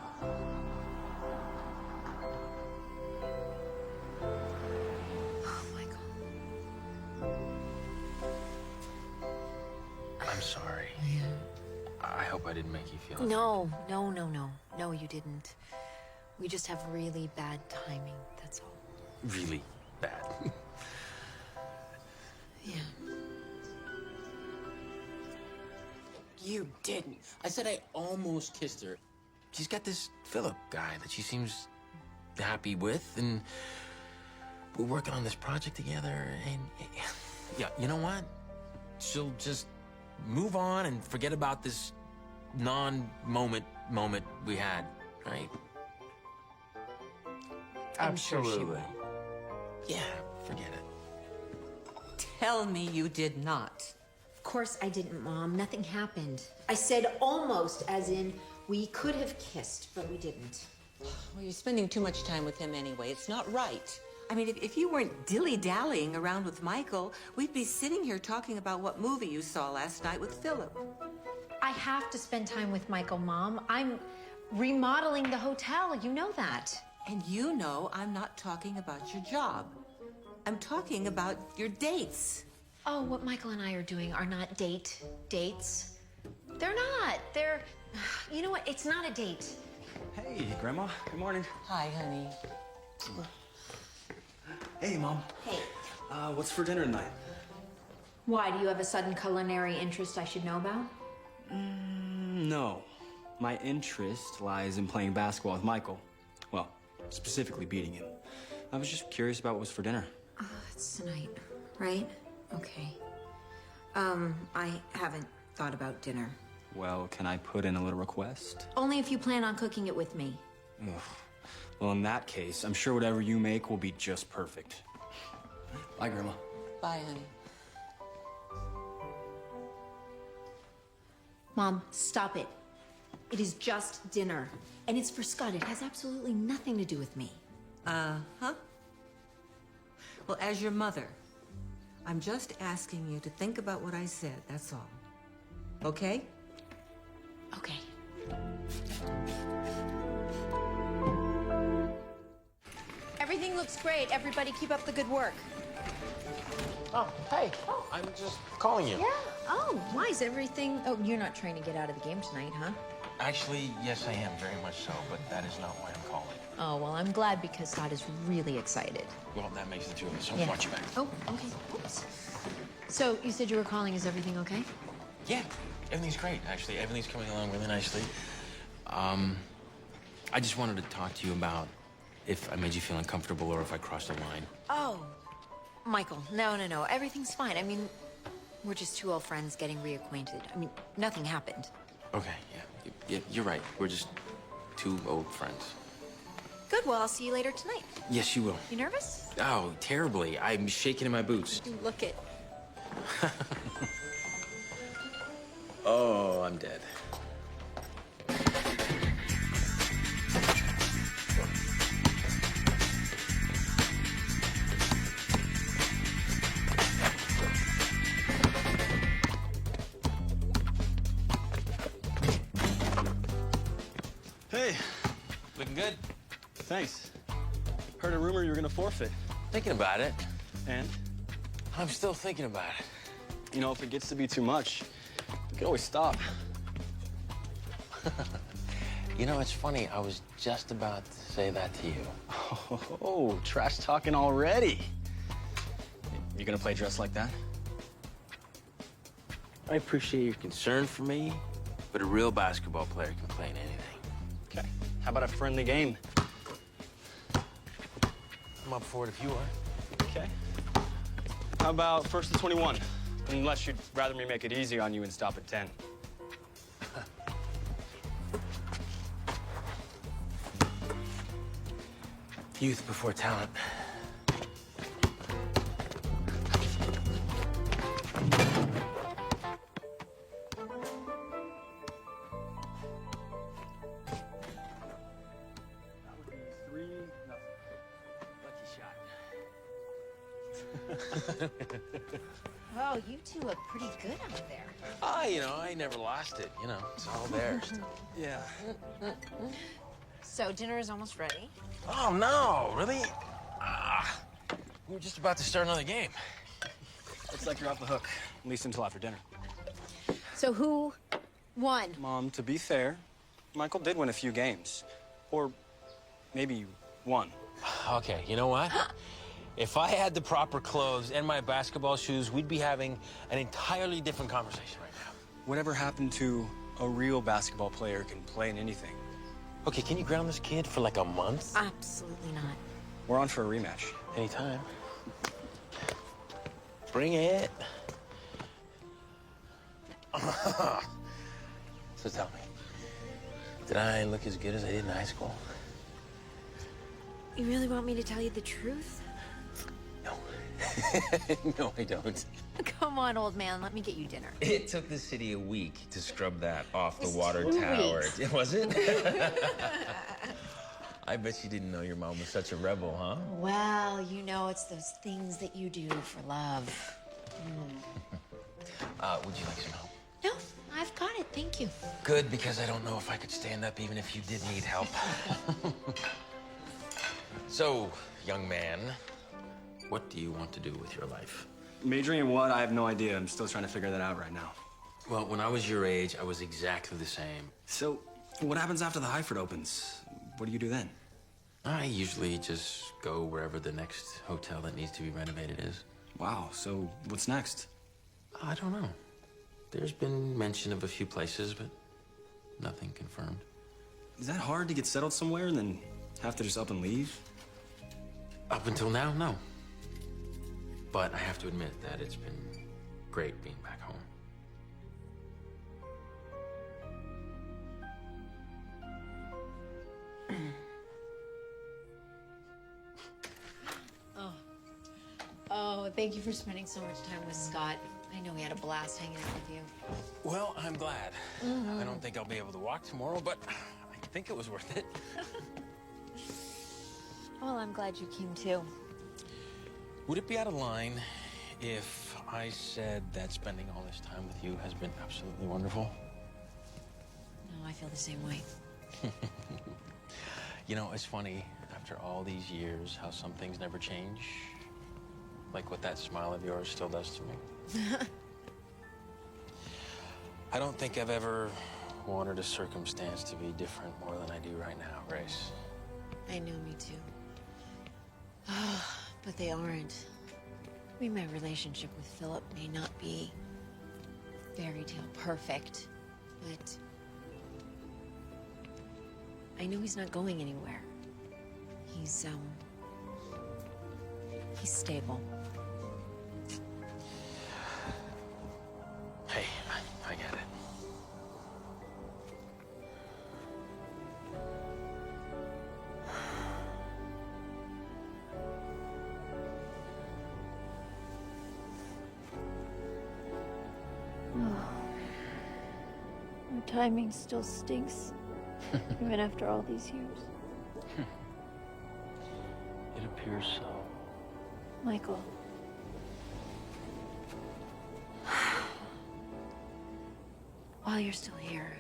Oh, Michael. I'm sorry. I hope I didn't make you feel... No, you didn't. We just have really bad timing, that's all. Really bad. Yeah. You didn't. I said I almost kissed her. She's got this Philip guy that she seems happy with, and we're working on this project together, and yeah, you know what? She'll just move on and forget about this non-moment we had, right? I'm sure she will. Yeah, forget it. Tell me you did not. Of course I didn't, Mom. Nothing happened. I said almost, as in we could have kissed, but we didn't. Well, you're spending too much time with him anyway. It's not right. I mean, if you weren't dilly-dallying around with Michael, we'd be sitting here talking about what movie you saw last night with Philip. I have to spend time with Michael, Mom. I'm remodeling the hotel. You know that. And you know I'm not talking about your job. I'm talking about your dates. Oh, what Michael and I are doing are not dates. They're not. They're... You know what? It's not a date. Hey, Grandma. Good morning. Hi, honey. Hey, Mom. Hey. What's for dinner tonight? Why? Do you have a sudden culinary interest I should know about? No. My interest lies in playing basketball with Michael. Well, specifically beating him. I was just curious about what was for dinner. It's tonight, right? Okay. I haven't thought about dinner. Well, can I put in a little request? Only if you plan on cooking it with me. Ugh. Well, in that case, I'm sure whatever you make will be just perfect. Bye, Grandma. Bye, honey. Mom, stop it. It is just dinner. And it's for Scott. It has absolutely nothing to do with me. Uh-huh. Well, as your mother, I'm just asking you to think about what I said, that's all. Okay? Okay. Everything looks great. Everybody keep up the good work. Oh, hey. I'm just calling you. Yeah. Oh, why is everything... Oh, you're not trying to get out of the game tonight, huh? Actually, yes, I am, very much so, but that is not why I'm calling. Oh, well, I'm glad because Scott is really excited. Well, that makes the two of us. So Yeah. watch your back. Oh, okay. Oops. So, you said you were calling. Is everything okay? Yeah, everything's great, actually. Everything's coming along really nicely. I just wanted to talk to you about if I made you feel uncomfortable or if I crossed a line. Oh, Michael, no. Everything's fine. I mean, we're just two old friends getting reacquainted. I mean, nothing happened. Okay, yeah, you're right. We're just two old friends. Good. Well, I'll see you later tonight. Yes, you will. You nervous? Oh, terribly. I'm shaking in my boots. Look it. Oh, I'm dead. Hey. Looking good. Thanks. Heard a rumor you were gonna forfeit. Thinking about it. And? I'm still thinking about it. You know, if it gets to be too much, we can always stop. You know, it's funny. I was just about to say that to you. Oh, trash talking already. You gonna play dress like that? I appreciate your concern for me, but a real basketball player can play in anything. Okay. How about a friendly game? I'm up for it if you are. Okay. How about 1st and 21? Unless you'd rather me make it easy on you and stop at 10. Youth before talent. Oh, you two look pretty good out there. You know, I never lost it. You know, it's all there still. Yeah. So dinner is almost ready. Oh, no, really? We were just about to start another game. Looks like you're off the hook, at least until after dinner. So who won? Mom, to be fair, Michael did win a few games. Or maybe one. Okay, you know what? If I had the proper clothes and my basketball shoes, we'd be having an entirely different conversation right now. Whatever happened to a real basketball player can play in anything? Okay, can you ground this kid for like a month? Absolutely not. We're on for a rematch. Anytime. Bring it. So tell me, did I look as good as I did in high school? You really want me to tell you the truth? No, I don't. Come on, old man, let me get you dinner. It took the city a week to scrub that off the It's water 2 tower. weeks. Was it? I bet you didn't know your mom was such a rebel, huh? Well, you know, it's those things that you do for love. Would you like some help? No, I've got it, thank you. Good, because I don't know if I could stand up even if you did need help. So, young man, what do you want to do with your life? Majoring in what? I have no idea. I'm still trying to figure that out right now. Well, when I was your age, I was exactly the same. So, what happens after the Highford opens? What do you do then? I usually just go wherever the next hotel that needs to be renovated is. Wow, so what's next? I don't know. There's been mention of a few places, but nothing confirmed. Is that hard to get settled somewhere and then have to just up and leave? Up until now, no. But I have to admit that it's been great being back home. Oh, thank you for spending so much time with Scott. I know he had a blast hanging out with you. Well, I'm glad. I don't think I'll be able to walk tomorrow, but I think it was worth it. Well, I'm glad you came too. Would it be out of line if I said that spending all this time with you has been absolutely wonderful? No, I feel the same way. You know, it's funny, after all these years, how some things never change. Like what that smile of yours still does to me. I don't think I've ever wanted a circumstance to be different more than I do right now, Grace. I know, me too. But they aren't. I mean, my relationship with Philip may not be fairy tale perfect, but I know he's not going anywhere. He's stable. Hey, I get it. Our timing still stinks, even after all these years. It appears so. Michael. While you're still here,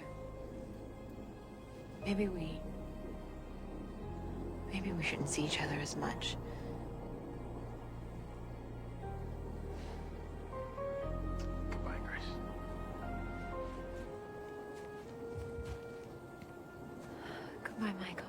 maybe we Maybe we shouldn't see each other as much. Goodbye, Grace. Goodbye, Michael.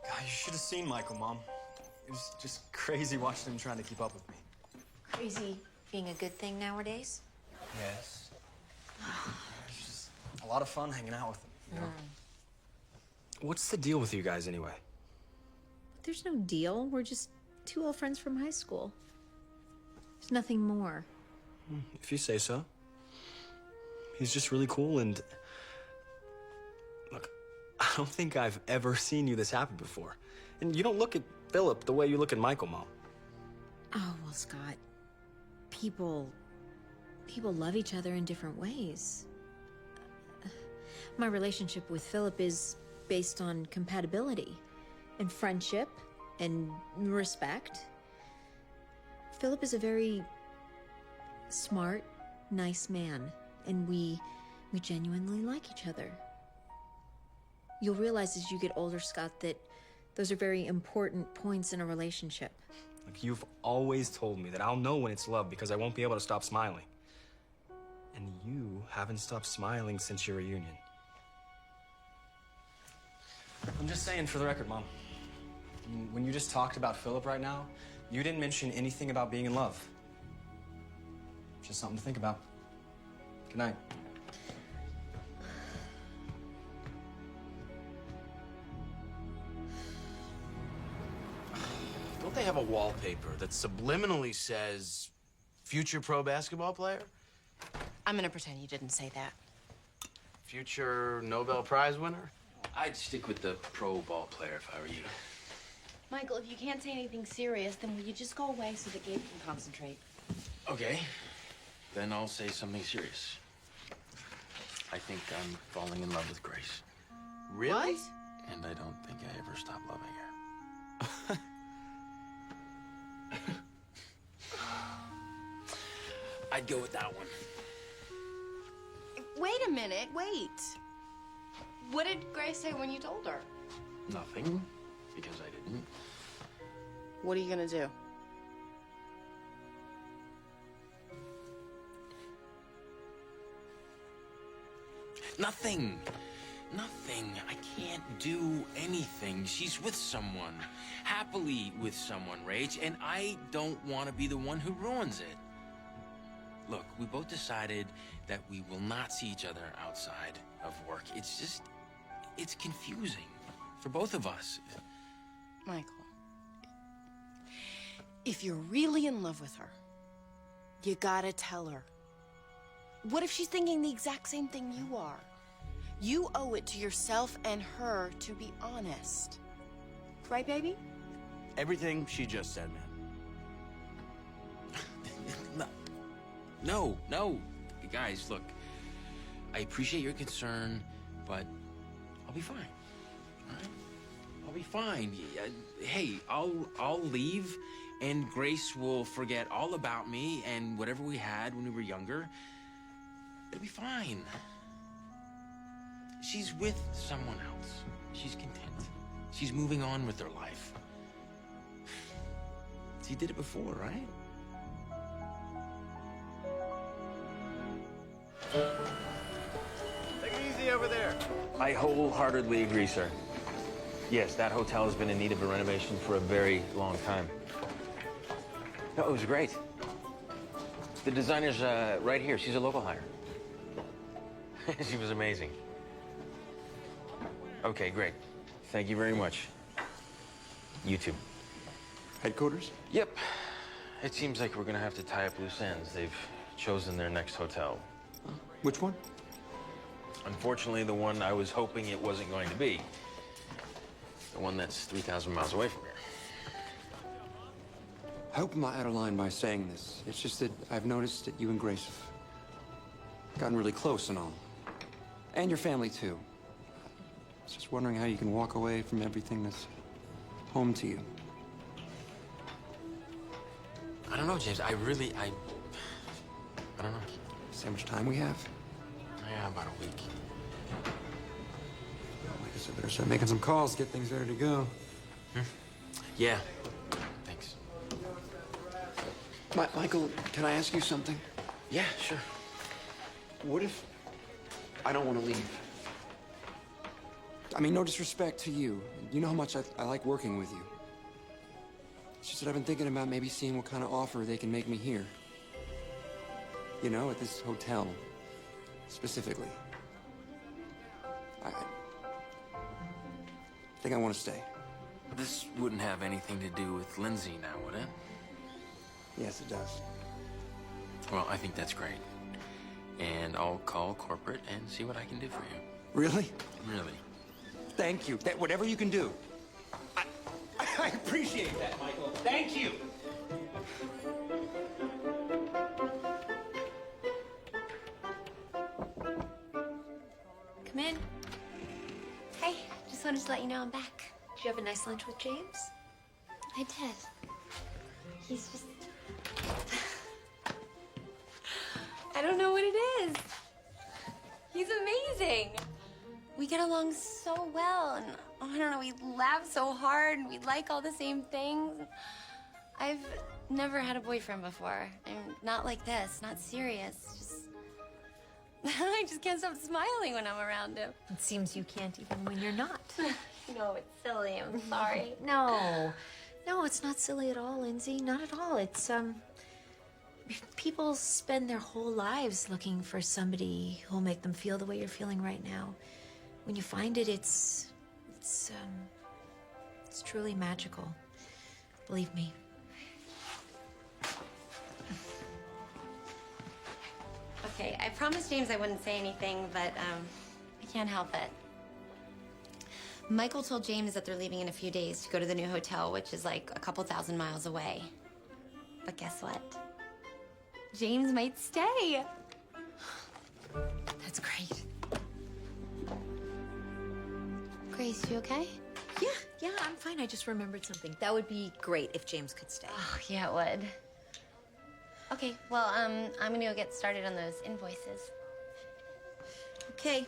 God, you should have seen Michael, Mom. It was just crazy watching him trying to keep up with me. Crazy being a good thing nowadays? Yes. It's just a lot of fun hanging out with him, you know? What's the deal with you guys, anyway? There's no deal. We're just two old friends from high school. There's nothing more. If you say so. He's just really cool, and... Look, I don't think I've ever seen you this happy before. And you don't look at Philip the way you look at Michael, Mom. Oh, well, Scott, people love each other in different ways. My relationship with Philip is based on compatibility and friendship and respect. Philip is a very smart, nice man, and we genuinely like each other. You'll realize as you get older, Scott, that those are very important points in a relationship. Look, you've always told me that I'll know when it's love because I won't be able to stop smiling. And you haven't stopped smiling since your reunion. I'm just saying for the record, Mom. When you just talked about Philip right now, you didn't mention anything about being in love. Just something to think about. Good night. Don't they have a wallpaper that subliminally says future pro basketball player? I'm gonna pretend you didn't say that. Future Nobel Prize winner? I'd stick with the pro ball player if I were you. Michael, if you can't say anything serious, then will you just go away so that Gabe can concentrate? Okay, then I'll say something serious. I think I'm falling in love with Grace. Really? What? And I don't think I ever stop loving her. I'd go with that one. Wait a minute, wait. What did Grace say when you told her? Nothing, because I didn't. What are you gonna do? Nothing. Nothing. I can't do anything. She's with someone. Happily with someone, Rach, and I don't want to be the one who ruins it. Look, we both decided that we will not see each other outside of work. It's confusing for both of us. Michael, if you're really in love with her, you gotta tell her. What if she's thinking the exact same thing you are? You owe it to yourself and her to be honest. Right, baby? Everything she just said, man. No. Guys, look, I appreciate your concern, but I'll be fine. All right? I'll be fine. Hey, I'll leave, and Grace will forget all about me and whatever we had when we were younger. It'll be fine. She's with someone else. She's content. She's moving on with her life. She did it before, right? Take it easy over there. I wholeheartedly agree, sir. Yes, that hotel has been in need of a renovation for a very long time. No, it was great. The designer's right here. She's a local hire. She was amazing. Okay, great. Thank you very much. You too. Headquarters? Yep. It seems like we're gonna have to tie up loose ends. They've chosen their next hotel. Which one? Unfortunately, the one I was hoping it wasn't going to be. The one that's 3,000 miles away from here. I hope I'm not out of line by saying this. It's just that I've noticed that you and Grace have gotten really close and all. And your family, too. I was just wondering how you can walk away from everything that's home to you. I don't know, James. I don't know. See how much time we have? Yeah, about a week. I guess I better start making some calls, get things ready to go. Yeah. Thanks. Michael, can I ask you something? Yeah, sure. What if I don't want to leave? I mean, no disrespect to you. You know how much I like working with you. It's just that I've been thinking about maybe seeing what kind of offer they can make me here. You know, at this hotel, specifically. I think I want to stay. This wouldn't have anything to do with Lindsay now, would it? Yes, it does. Well, I think that's great. And I'll call corporate and see what I can do for you. Really? Really. Thank you. Whatever you can do. I appreciate that, Michael. Thank you. Come in. Hey, just wanted to let you know I'm back. Did you have a nice lunch with James? I did. He's just... I don't know what it is. He's amazing. We get along so well, and I don't know, we laugh so hard, and we like all the same things. I've never had a boyfriend before. I'm not like this, not serious. I just can't stop smiling when I'm around him. It seems you can't even when you're not. No, it's silly. I'm sorry. No, it's not silly at all, Lindsay. Not at all. It's, people spend their whole lives looking for somebody who'll make them feel the way you're feeling right now. When you find it, it's truly magical. Believe me. Okay, I promised James I wouldn't say anything, but I can't help it. Michael told James that they're leaving in a few days to go to the new hotel, which is like a couple thousand miles away. But guess what? James might stay. That's great. Grace, you okay? Yeah, I'm fine. I just remembered something. That would be great if James could stay. Oh, yeah, it would. Okay, well, I'm gonna go get started on those invoices. Okay.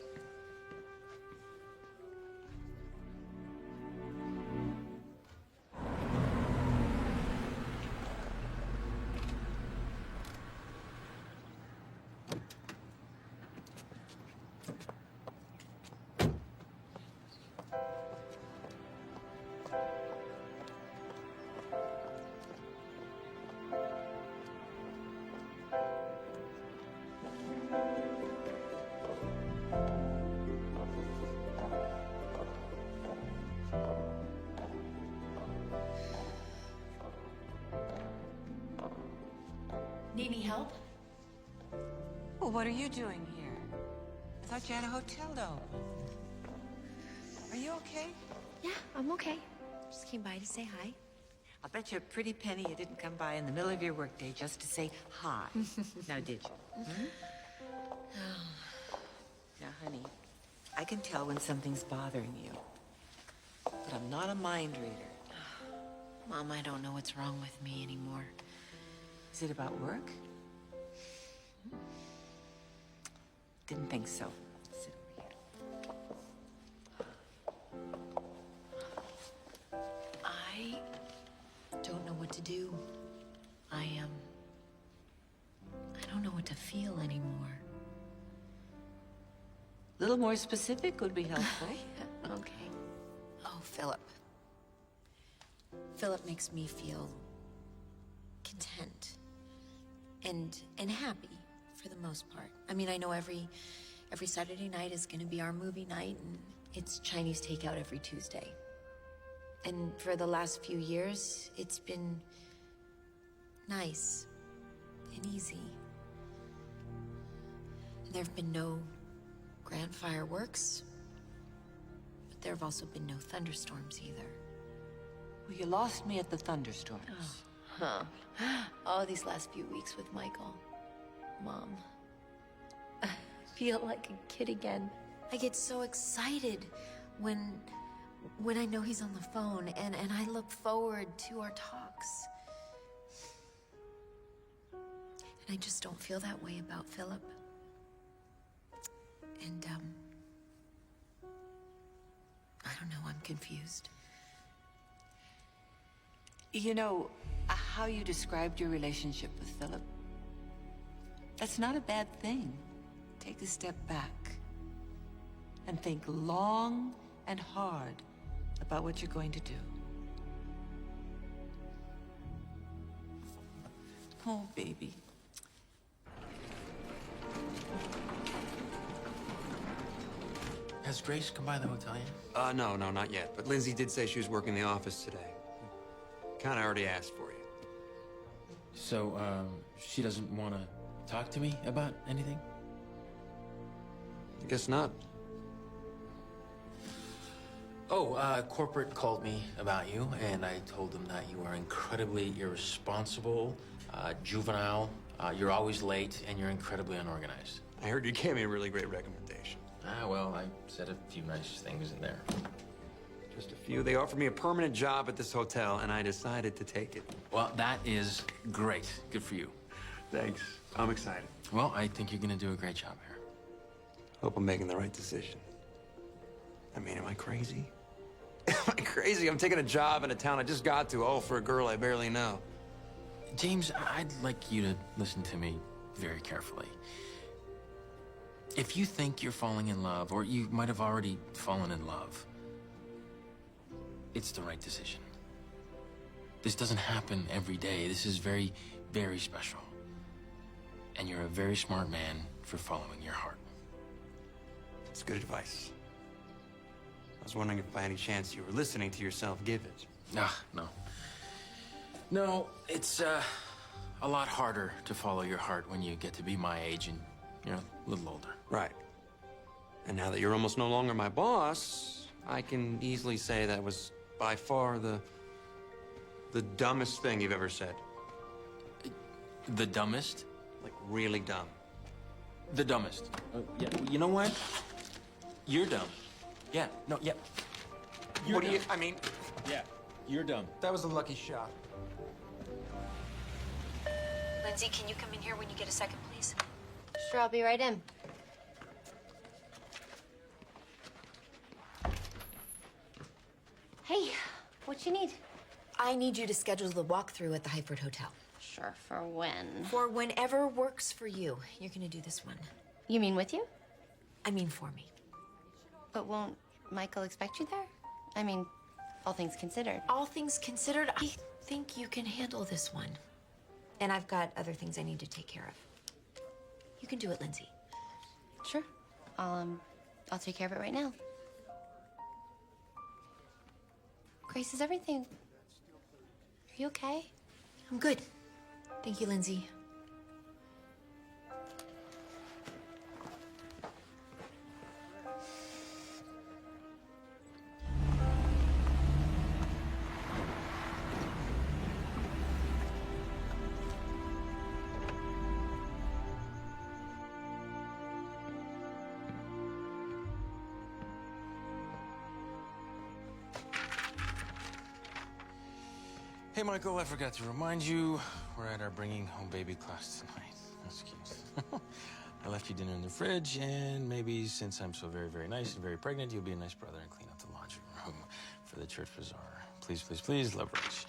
Need any help? Well, what are you doing here? I thought you had a hotel to open. Are you okay? Yeah, I'm okay. Just came by to say hi. I'll bet you a pretty penny you didn't come by in the middle of your workday just to say hi. Now, did you? Now, honey, I can tell when something's bothering you. But I'm not a mind reader. Mom, I don't know what's wrong with me anymore. Is it about work? Didn't think so. Sit over here. I don't know what to do. I don't know what to feel anymore. A little more specific would be helpful. Okay. Oh, Philip. Philip makes me feel content and happy for the most part. I mean, I know every Saturday night is going to be our movie night, and it's Chinese takeout every Tuesday. And for the last few years, it's been nice and easy. And there have been no grand fireworks, but there have also been no thunderstorms either. Well, you lost me at the thunderstorms. Oh, Huh. Oh, these last few weeks with Michael. Mom. I feel like a kid again. I get so excited when I know he's on the phone, and I look forward to our talks. And I just don't feel that way about Philip. And, I don't know, I'm confused. You know, how you described your relationship with Philip, that's not a bad thing. Take a step back and think long and hard about what you're going to do. Oh, baby. Has Grace come by the hotel yet? No, not yet. But Lindsay did say she was working the office today. Kinda already asked for you. So, she doesn't want to talk to me about anything? I guess not. Oh, corporate called me about you, and I told them that you are incredibly irresponsible, juvenile, you're always late, and you're incredibly unorganized. I heard you gave me a really great recommendation. Well, I said a few nice things in there. Just a few. They offered me a permanent job at this hotel, and I decided to take it. Well, that is great. Good for you. Thanks. I'm excited. Well, I think you're gonna do a great job here. Hope I'm making the right decision. I mean, am I crazy? Am I crazy? I'm taking a job in a town I just got to, all for a girl I barely know. James, I'd like you to listen to me very carefully. If you think you're falling in love, or you might have already fallen in love, it's the right decision. This doesn't happen every day. This is very, very special. And you're a very smart man for following your heart. It's good advice. I was wondering if by any chance you were listening to yourself give it. No. No, it's a lot harder to follow your heart when you get to be my age and you're a little older. Right. And now that you're almost no longer my boss, I can easily say that was by far the dumbest thing you've ever said. The dumbest? Like, really dumb. The dumbest. Yeah, you know what? You're dumb. Yeah, no, yeah. What do you, I mean... Yeah, you're dumb. That was a lucky shot. Lindsay, can you come in here when you get a second, please? Sure, I'll be right in. Hey, what you need? I need you to schedule the walkthrough at the Hyford Hotel. Sure, for when? For whenever works for you. You're gonna do this one. You mean with you? I mean for me. But won't Michael expect you there? I mean, all things considered. All things considered, I think you can handle this one. And I've got other things I need to take care of. You can do it, Lindsay. Sure. I'll take care of it right now. Grace, is everything... Are you okay? I'm good. Thank you, Lindsay. Hey, Michael, I forgot to remind you, we're at our bringing home baby class tonight. That's cute. I left you dinner in the fridge, and maybe since I'm so very, very nice and very pregnant, you'll be a nice brother and clean up the laundry room for the church bazaar. Please, please, please, love, Rich.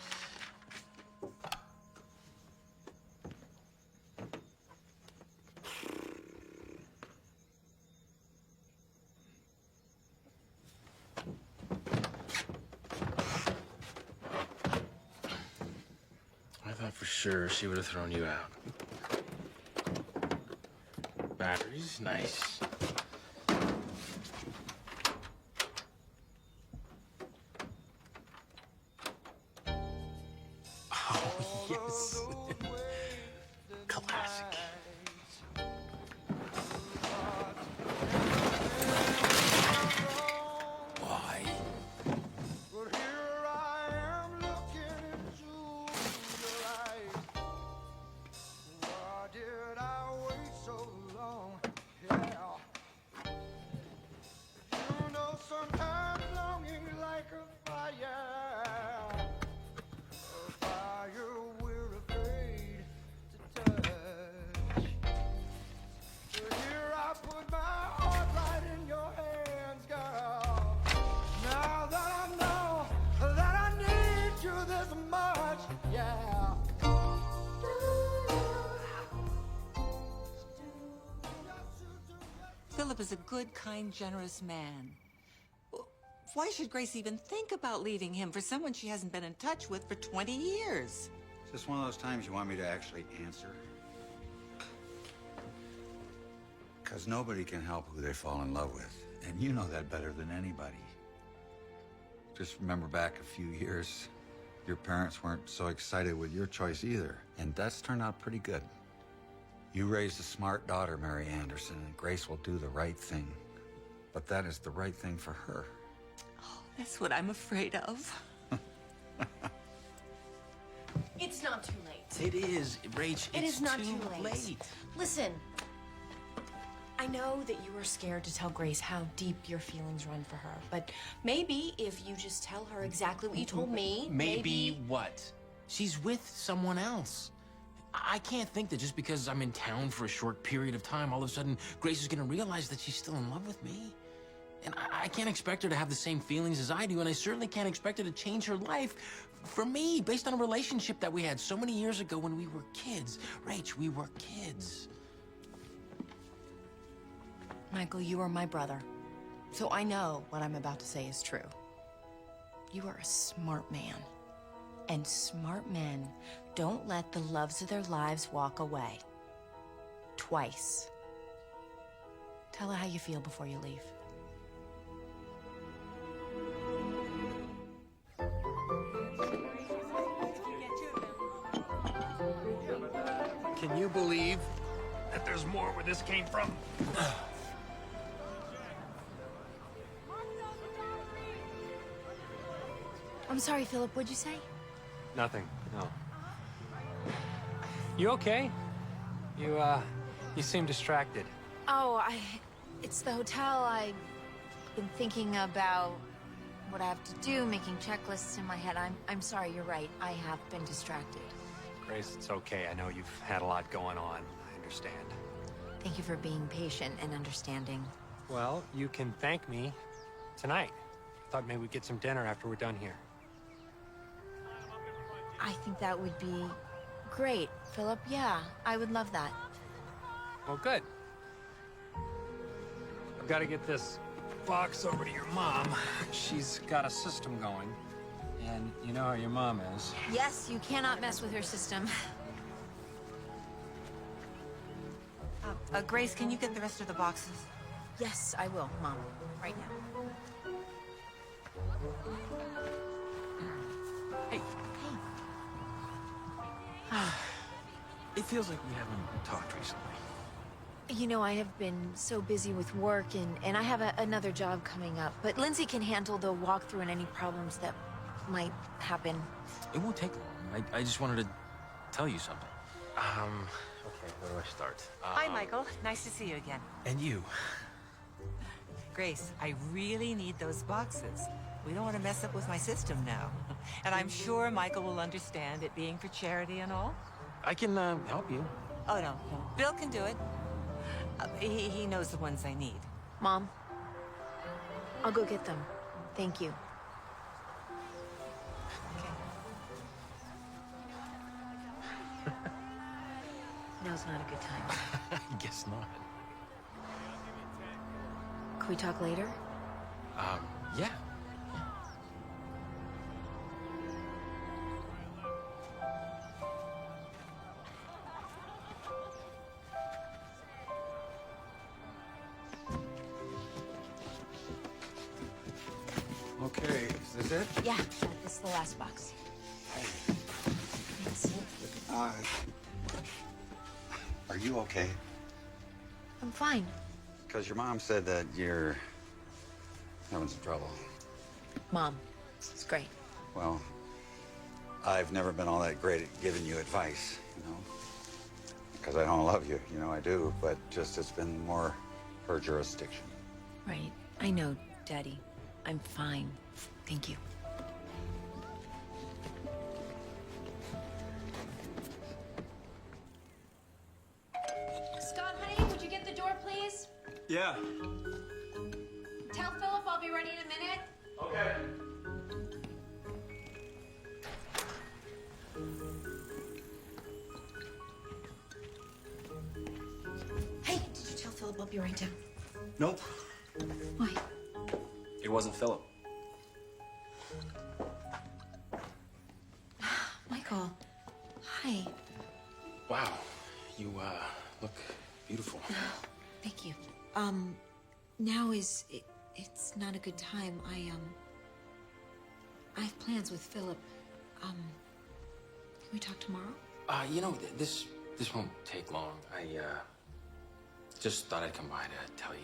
I thought for sure she would have thrown you out. Batteries, nice. Oh, yes. Classic. Why? Philip is a good, kind, generous man. Why should Grace even think about leaving him for someone she hasn't been in touch with for 20 years? Is this one of those times you want me to actually answer? Because nobody can help who they fall in love with. And you know that better than anybody. Just remember back a few years, your parents weren't so excited with your choice either. And that's turned out pretty good. You raised a smart daughter, Mary Anderson, and Grace will do the right thing. But that is the right thing for her. Oh, that's what I'm afraid of. It's not too late. It is, Rach. It It's is not too too late. Listen, I know that you are scared to tell Grace how deep your feelings run for her, but maybe if you just tell her exactly what you told me, Maybe what? She's with someone else. I can't think that just because I'm in town for a short period of time, all of a sudden Grace is gonna realize that she's still in love with me. And I can't expect her to have the same feelings as I do, and I certainly can't expect her to change her life for me based on a relationship that we had so many years ago when we were kids. Rach, we were kids. Michael, you are my brother, so I know what I'm about to say is true. You are a smart man, and smart men don't let the loves of their lives walk away. Twice. Tell her how you feel before you leave. Can you believe that there's more where this came from? I'm sorry, Philip, what'd you say? Nothing, no. You okay? You seem distracted. Oh, it's the hotel. I've been thinking about what I have to do, making checklists in my head. I'm sorry, you're right. I have been distracted. Grace, it's okay. I know you've had a lot going on. I understand. Thank you for being patient and understanding. Well, you can thank me tonight. I thought maybe we'd get some dinner after we're done here. I think that would be great, Philip. Yeah, I would love that. Well, good. I've got to get this box over to your mom. She's got a system going, and you know how your mom is. Yes, you cannot mess with her system. Grace, can you get the rest of the boxes? Yes, I will, Mom. Right now. Hey. It feels like we haven't talked recently. You know, I have been so busy with work, and I have another job coming up. But Lindsay can handle the walkthrough and any problems that might happen. It won't take long. I just wanted to tell you something. Okay, where do I start? Hi, Michael. Nice to see you again. And you. Grace, I really need those boxes. We don't want to mess up with my system now. And I'm sure Michael will understand it being for charity and all. I can help you. Oh, no. Bill can do it. He knows the ones I need. Mom, I'll go get them. Thank you. Now's not a good time. I guess not. Can we talk later? Yeah. Okay, is this it? Yeah, this is the last box. Thanks. Are you okay? I'm fine. Because your mom said that you're having some trouble. Mom, it's great. Well, I've never been all that great at giving you advice, you know? Because I don't love you, you know I do, but just it's been more her jurisdiction. Right. I know, Daddy. I'm fine. Thank you. Scott, honey, would you get the door, please? Yeah. Tell Philip I'll be ready in a minute. Okay. Hey, did you tell Philip I'll be right down? Nope. Why? It wasn't Philip. Michael, hi. Wow, you look beautiful. Thank you. Now it's not a good time. I have plans with Philip. Can we talk tomorrow? You know, this won't take long. I just thought I'd come by to tell you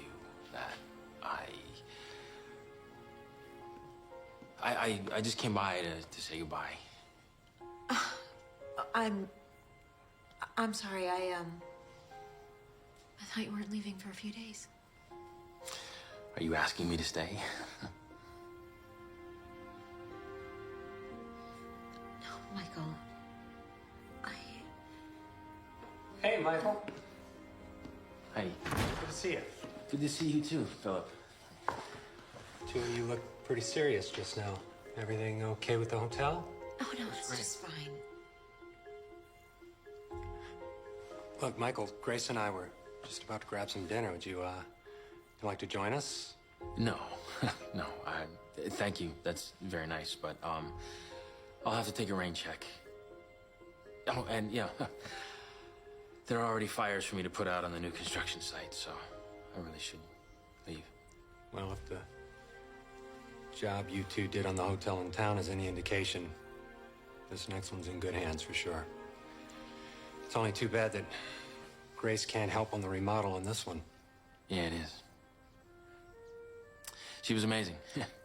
that I just came by to say goodbye. I'm sorry. I thought you weren't leaving for a few days. Are you asking me to stay? No, Michael. Hey, Michael. Hey. Good to see you. Good to see you too, Philip. Two of you look pretty serious just now. Everything okay with the hotel? Oh, no, it's just fine. Look, Michael, Grace and I were just about to grab some dinner. Would you like to join us? No, no. Thank you. That's very nice, but I'll have to take a rain check. Oh, and yeah, there are already fires for me to put out on the new construction site, so I really should leave. Well, if the job you two did on the hotel in town is any indication, this next one's in good hands for sure. It's only too bad that Grace can't help on the remodel on this one. Yeah, it is. She was amazing.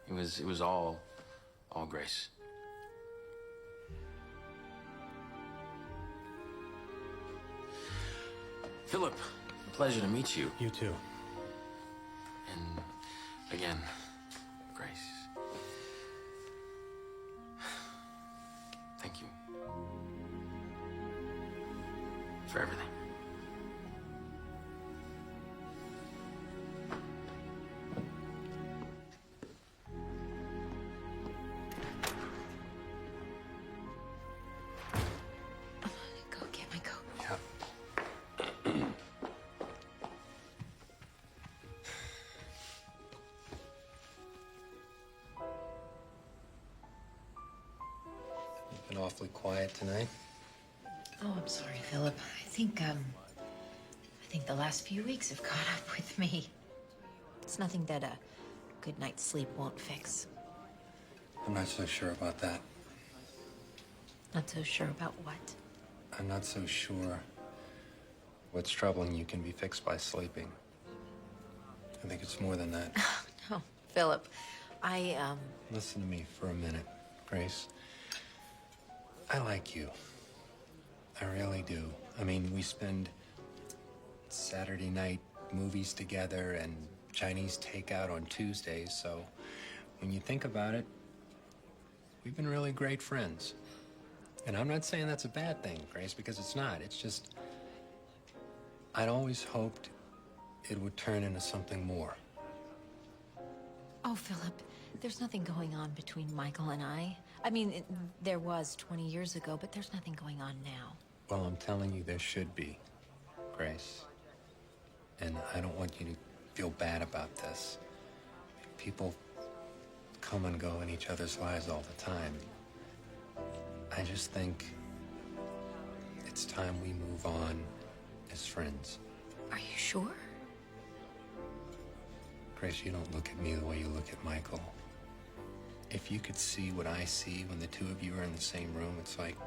It was all Grace. Philip, pleasure to meet you. You too. And again, Grace. Thank you for everything. Go get my coat. Yeah. You've been awfully quiet tonight. Oh, I'm sorry, Philip. I think the last few weeks have caught up with me. It's nothing that a good night's sleep won't fix. I'm not so sure about that. Not so sure about what? I'm not so sure what's troubling you can be fixed by sleeping. I think it's more than that. No, Philip. Listen to me for a minute, Grace. I like you. I really do. I mean, we spend Saturday night movies together and Chinese takeout on Tuesdays, so when you think about it, we've been really great friends. And I'm not saying that's a bad thing, Grace, because it's not. It's just, I'd always hoped it would turn into something more. Oh, Philip, there's nothing going on between Michael and I. I mean, there was 20 years ago, but there's nothing going on now. Well, I'm telling you, there should be, Grace. And I don't want you to feel bad about this. People come and go in each other's lives all the time. I just think it's time we move on as friends. Are you sure? Grace, you don't look at me the way you look at Michael. If you could see what I see when the two of you are in the same room, it's like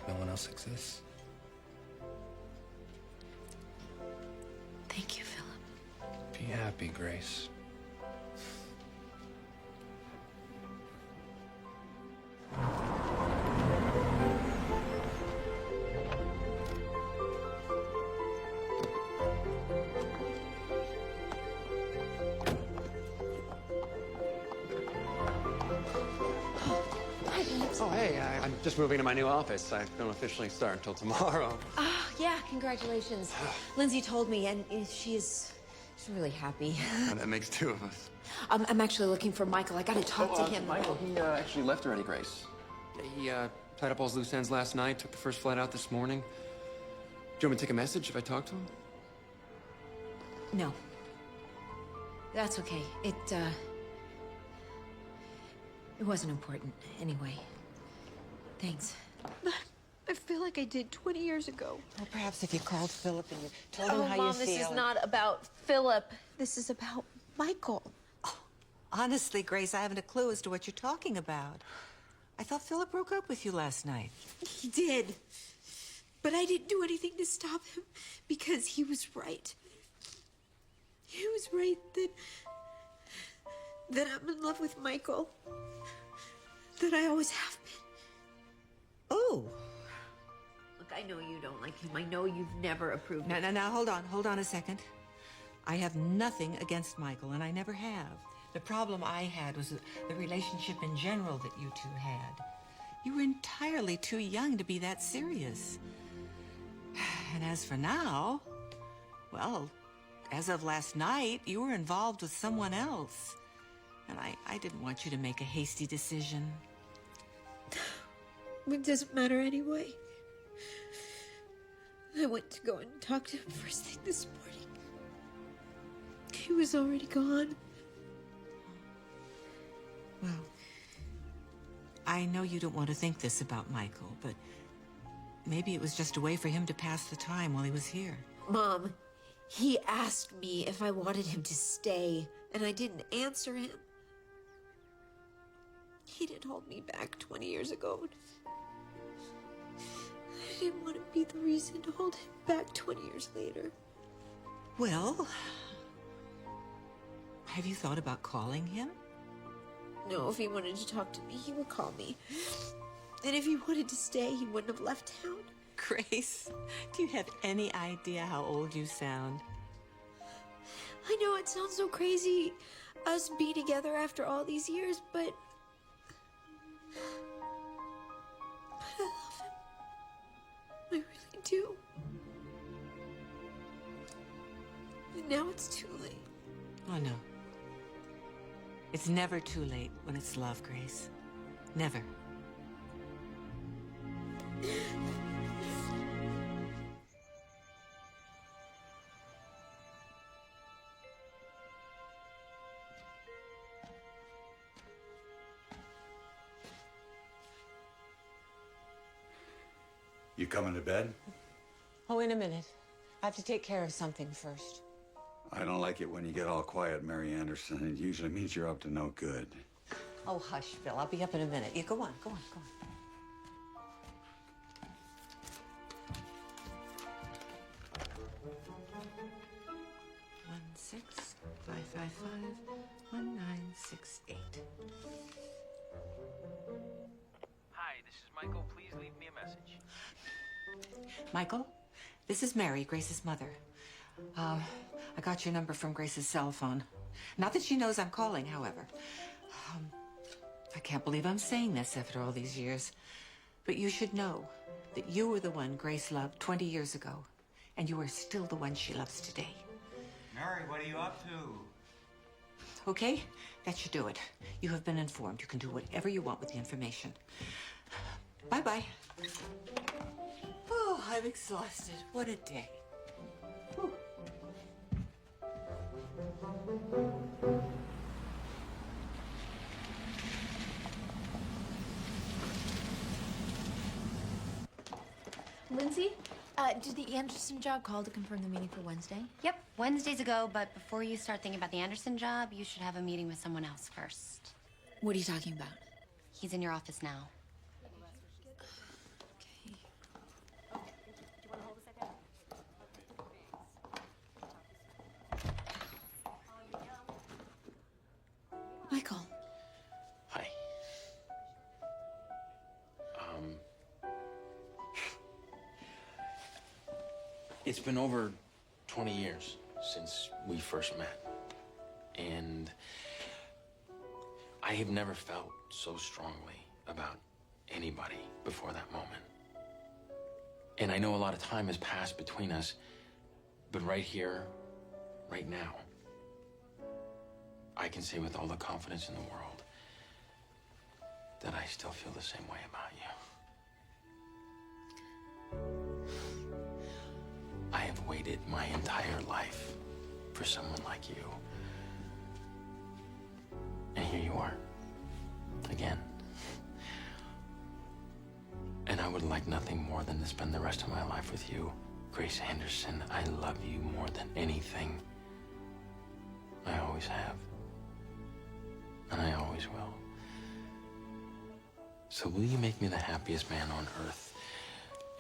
no one else exists. Thank you, Philip. Be happy, Grace. Oh, hey, I'm just moving to my new office. I don't officially start until tomorrow. Yeah, congratulations. Lindsay told me, and she's really happy. And that makes two of us. I'm actually looking for Michael. I gotta talk to him. Michael, he actually left already, Grace. He tied up all his loose ends last night, took the first flight out this morning. Do you want me to take a message if I talk to him? No. That's okay. It wasn't important anyway. Thanks. I feel like I did 20 years ago. Well, perhaps if you called Philip and you told him how Mom, you feel. this is not about Philip. This is about Michael. Honestly, Grace, I haven't a clue as to what you're talking about. I thought Philip broke up with you last night. He did. But I didn't do anything to stop him because he was right. He was right that I'm in love with Michael. That I always have been. Oh. Look, I know you don't like him. I know you've never approved of him. Now, hold on. Hold on a second. I have nothing against Michael, and I never have. The problem I had was the relationship in general that you two had. You were entirely too young to be that serious. And as for now, well, as of last night, you were involved with someone else. And I didn't want you to make a hasty decision. It doesn't matter anyway. I went to go and talk to him first thing this morning. He was already gone. Well, I know you don't want to think this about Michael, but maybe it was just a way for him to pass the time while he was here. Mom, he asked me if I wanted him to stay, and I didn't answer him. He didn't hold me back 20 years ago. I didn't want to be the reason to hold him back 20 years later. Well, have you thought about calling him? No, if he wanted to talk to me, he would call me. And if he wanted to stay, he wouldn't have left town. Grace, do you have any idea how old you sound? I know it sounds so crazy, us being together after all these years, but I love him. I really do. And now it's too late. Oh, no. It's never too late when it's love, Grace. Never. You coming to bed? Oh, in a minute. I have to take care of something first. I don't like it when you get all quiet, Mary Anderson. It usually means you're up to no good. Oh, hush, Phil. I'll be up in a minute. You go on, go on, go on. 1968. Hi, this is Michael. Please leave me a message. Michael, this is Mary, Grace's mother. I got your number from Grace's cell phone. Not that she knows I'm calling, however. I can't believe I'm saying this after all these years, but you should know that you were the one Grace loved 20 years ago, and you are still the one she loves today. Mary, what are you up to? Okay? That should do it. You have been informed. You can do whatever you want with the information. Bye-bye. Oh, I'm exhausted. What a day. Whew. Lindsay, did the Anderson job call to confirm the meeting for Wednesday? Yep, Wednesday's ago, but before you start thinking about the Anderson job, you should have a meeting with someone else first. What are you talking about? He's in your office now. Michael. Hi. It's been over 20 years since we first met. And I have never felt so strongly about anybody before that moment. And I know a lot of time has passed between us, but right here, right now, I can say with all the confidence in the world that I still feel the same way about you. I have waited my entire life for someone like you. And here you are, again. And I would like nothing more than to spend the rest of my life with you. Grace Anderson, I love you more than anything. I always have. And I always will. So will you make me the happiest man on earth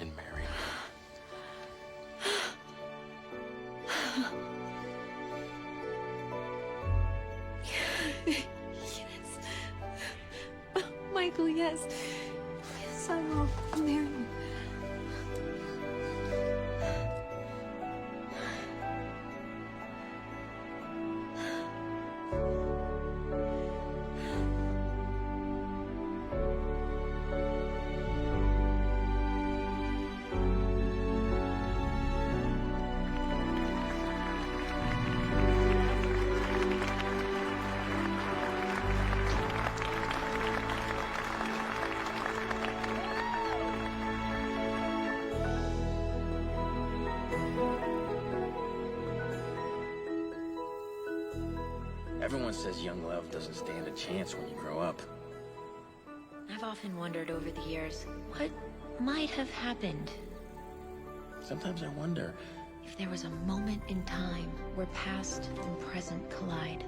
and marry me? Yes. Michael, yes. Yes, I will marry you. Everyone says young love doesn't stand a chance when you grow up. I've often wondered over the years, what might have happened Sometimes I wonder. if there was a moment in time where past and present collide.